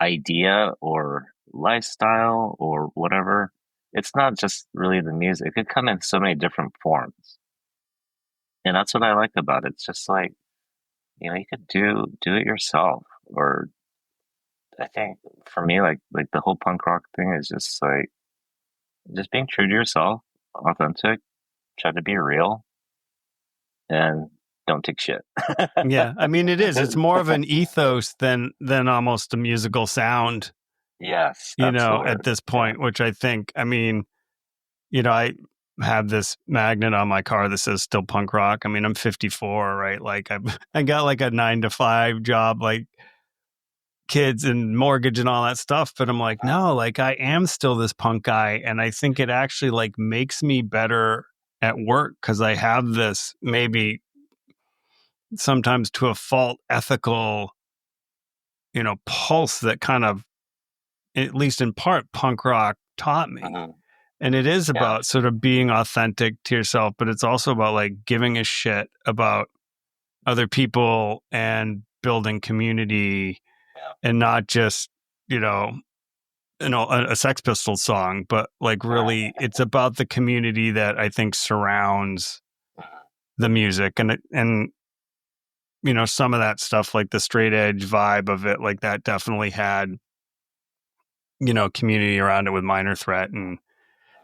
idea or lifestyle or whatever, it's not just really the music. It could come in so many different forms. And that's what I like about it. It's just like, you could do it yourself. Or I think for me, like the whole punk rock thing is just like just being true to yourself, authentic, try to be real, and don't take shit. Yeah, I mean, it is. It's more of an ethos than almost a musical sound, Yes, that's the at word. this Yeah. point, which I think, I mean, I have this magnet on my car that says still punk rock. I mean, I'm 54, right? Like I got like a 9 to 5 job, like kids and mortgage and all that stuff. But I'm like, no, like I am still this punk guy. And I think it actually like makes me better at work because I have this maybe sometimes to a fault ethical, pulse that kind of, at least in part, punk rock taught me. Mhm. And it is Yeah. about sort of being authentic to yourself, but it's also about like giving a shit about other people and building community Yeah. and not just, you know, a Sex Pistols song, but like really it's about the community that I think surrounds the music and some of that stuff like the straight edge vibe of it, like that definitely had, community around it with Minor Threat and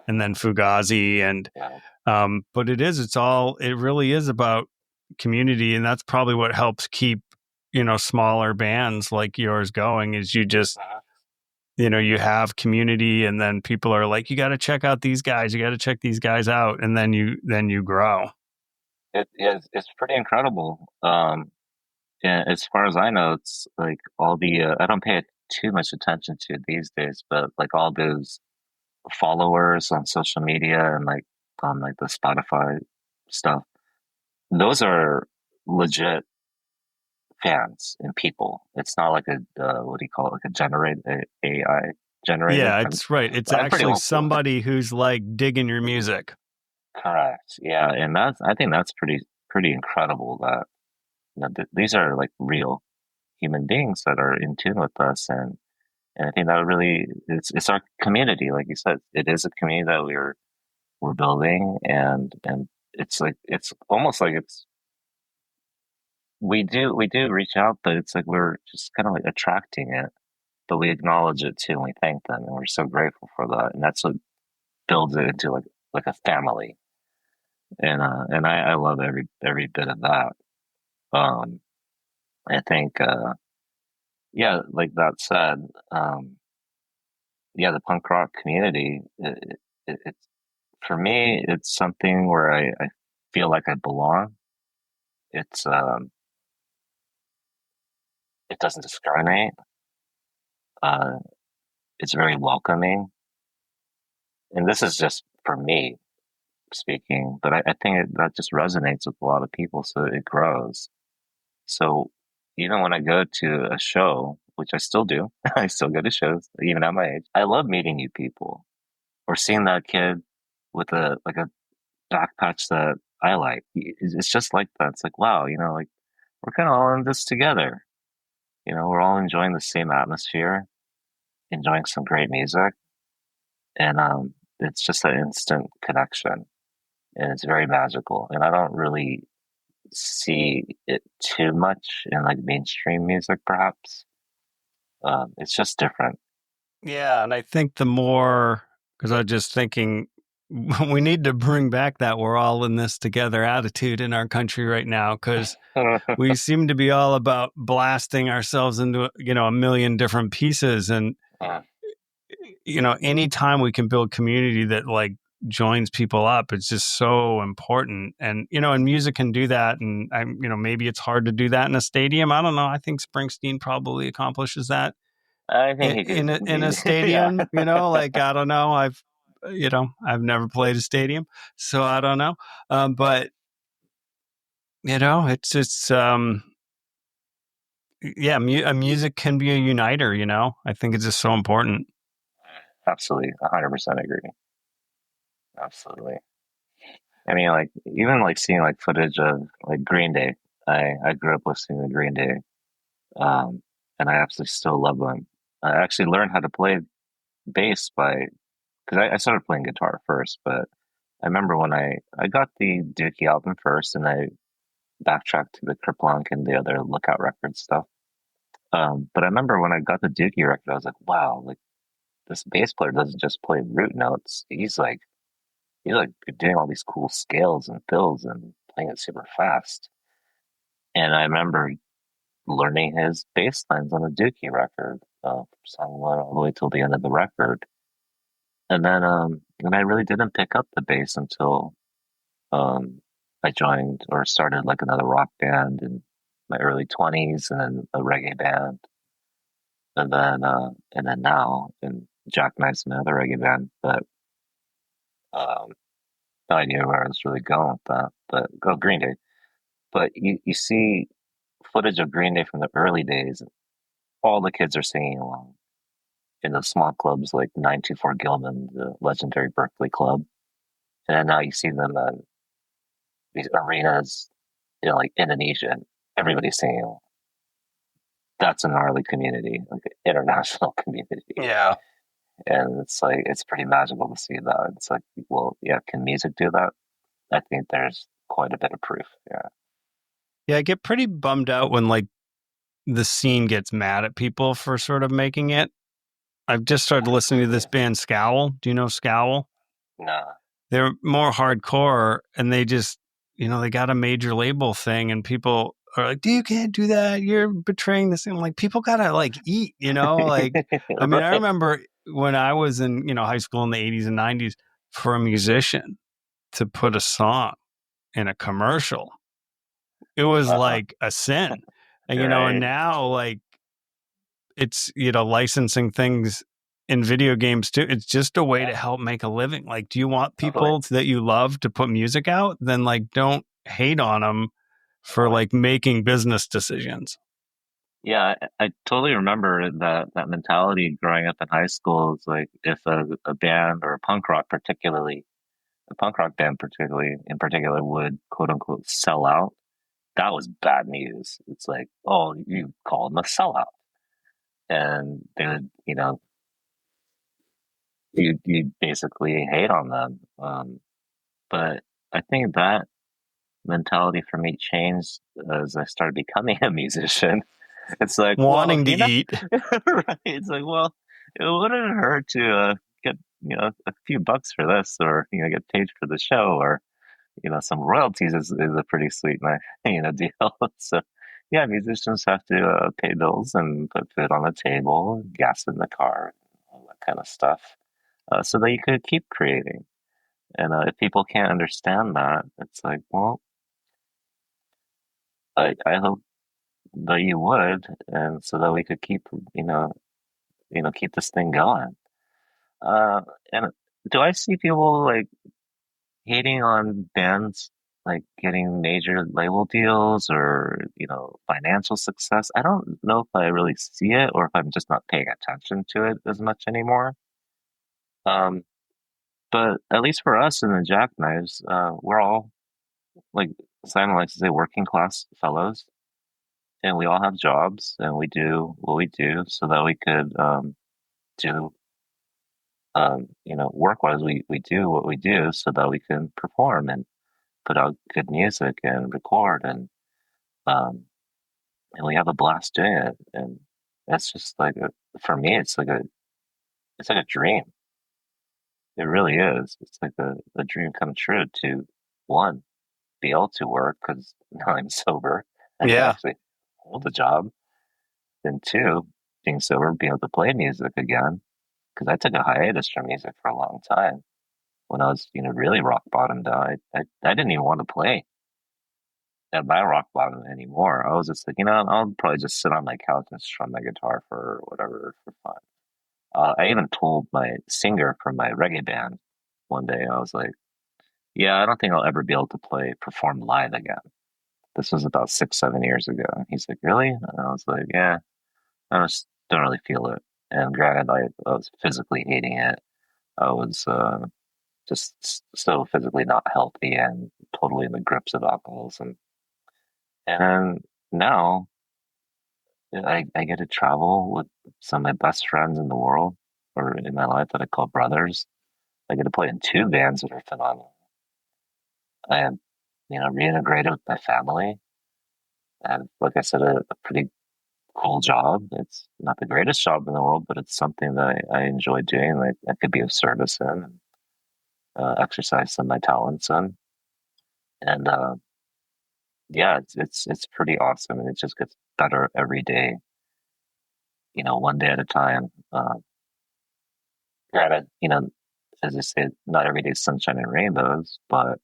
then Fugazi and Yeah. but it really is about community. And that's probably what helps keep, smaller bands like yours going is you just, Mhm. you have community, and then people are like, you got to check out these guys, you got to check these guys out, and then you grow. It's pretty incredible. And as far as I know, it's like all the I don't pay too much attention to it these days, but like all those followers on social media and like on like the Spotify stuff, those are legit fans and people. It's not like a what do you call it, like a AI generated. Yeah, it's right. It's I'm pretty actually old school. somebody who's like digging your music. Correct. Yeah, and I think that's pretty incredible that these are like real human beings that are in tune with us, and I think that really it's our community, like you said, it is a community that we're building, and it's like it's almost like it's we do reach out, but it's like we're just kind of like attracting it, but we acknowledge it too, and we thank them, and we're so grateful for that, and that's what builds it into like a family, and I love every bit of that. Um, I think yeah, like that said, yeah, the punk rock community, it's for me, it's something where I feel like I belong. It's it doesn't discriminate. Uh, it's very welcoming, and this is just for me speaking, but I think that just resonates with a lot of people, so it grows. So even when I go to a show, which I still do, I still go to shows, even at my age. I love meeting new people or seeing that kid with a like a back patch that I like. It's just like that. It's like, wow, like we're kind of all in this together. We're all enjoying the same atmosphere, enjoying some great music, and it's just an instant connection, and it's very magical. And I don't really see it too much in like mainstream music, perhaps. It's just different. Yeah, and I think the more, because I was just thinking, we need to bring back that we're all in this together attitude in our country right now, because we seem to be all about blasting ourselves into a million different pieces, and Yeah, anytime we can build community that like joins people up, it's just so important. And music can do that, and maybe it's hard to do that in a stadium. I don't know. I think Springsteen probably accomplishes that I think in he could. in a Yeah, stadium. Like, I don't know. I've never played a stadium, so I don't know. But it's just yeah, music can be a uniter. I think it's just so important. absolutely, 100% agree. Absolutely. I mean, like even like seeing like footage of like Green Day. I grew up listening to Green Day, um, and I absolutely still love them. I actually learned how to play bass by because I started playing guitar first, but I remember when I got the Dookie album first, and I backtracked to the Kerplunk and the other Lookout Records stuff. But I remember when I got the Dookie record, I was like, wow, like this bass player doesn't just play root notes. He's like doing all these cool scales and fills and playing it super fast. And I remember learning his bass lines on the Dookie record, song one all the way till the end of the record. And I really didn't pick up the bass until um, I joined or started like another rock band in my early 20s, and then a reggae band, and then now in Jack Knight's another reggae band. But um, no idea where I was really going with that. But go Green Day. But you see footage of Green Day from the early days. All the kids are singing along in the small clubs like 924 Gilman, the legendary Berkeley club. And then now you see them in these arenas in like Indonesia, and everybody's singing along. That's a gnarly community, like an international community. Yeah. And it's like, it's pretty magical to see that. It's like, well, yeah, can music do that? I think there's quite a bit of proof. Yeah. Yeah, I get pretty bummed out when like the scene gets mad at people for sort of making it. I've just started listening to this band Scowl. Do you know Scowl? No. They're more hardcore, and they just, they got a major label thing, and people are like, you can't do that. You're betraying this thing. I'm like, people gotta like eat, like, I mean, I Right. remember when I was in, high school in the 80s and 90s, for a musician to put a song in a commercial, it was Uh-huh. like a sin. And Right. now like it's, licensing things in video games too. It's just a way to Yeah, help make a living. Like, do you want totally. people that you love to put music out? Then like, don't hate on them for Totally. like making business decisions. Yeah, I totally remember that mentality growing up in high school. It's like if a band or a punk rock particularly, a punk rock band particularly in particular would quote unquote sell out, that was bad news. It's like, oh, you call them a sellout. And they would, you basically hate on them. But I think that mentality for me changed as I started becoming a musician. It's like, well, Wanting to eat. right? It's like, well, it wouldn't hurt to get a few bucks for this, or get paid for the show, or some royalties is a pretty sweet deal. So yeah, musicians have to pay bills and put food on the table, gas in the car, all that kind of stuff, so that you could keep creating. And if people can't understand that, it's like, well, I hope that you would, and so that we could keep, keep this thing going. Uh, and do I see people like hating on bands like getting major label deals or, financial success? I don't know if I really see it or if I'm just not paying attention to it as much anymore. Um, but at least for us in the Jackknives, we're all like Simon likes to say working class fellows, and we all have jobs and we do what we do so that we could do work wise we do what we do so that we can perform and put out good music and record um and we have a blast doing it. And that's just like for me it's like a dream. It really is. It's like a dream come true to one, be able to work because now I'm sober. I can Yeah. actually hold a job. And two, being sober, being able to play music again. Because I took a hiatus from music for a long time. When I was, really rock bottomed out, I didn't even want to play at my rock bottom anymore. I was just like, I'll probably just sit on my couch and strum my guitar for whatever for fun. I even told my singer from my reggae band one day, I was like, yeah, I don't think I'll ever be able to perform live again. This was about 6, 7 years ago. And he's like, really? And I was like, yeah, I just don't really feel it. And granted, I was physically hating it. I was just so physically not healthy and totally in the grips of alcoholism. And now I get to travel with some of my best friends in the world or in my life that I call brothers. I get to play in two bands that are phenomenal. I am, reintegrated with my family. And like I said, a pretty cool job. It's not the greatest job in the world, but it's something that I enjoy doing. Like I could be of service in and exercise some of my talents in. And yeah, it's pretty awesome, and it just gets better every day. One day at a time. Granted, as I said, not every day is sunshine and rainbows, but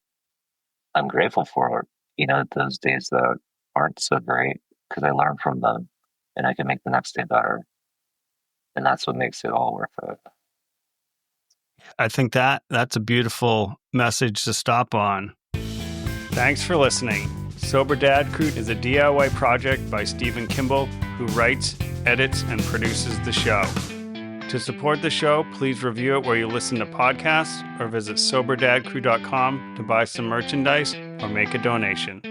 I'm grateful for those days that aren't so great because I learn from them, and I can make the next day better, and that's what makes it all worth it. I think that's a beautiful message to stop on. Thanks for listening. Sober Dad Crew is a DIY project by Stephen Kimball, who writes, edits, and produces the show. To support the show, please review it where you listen to podcasts or visit soberdadcrew.com to buy some merchandise or make a donation.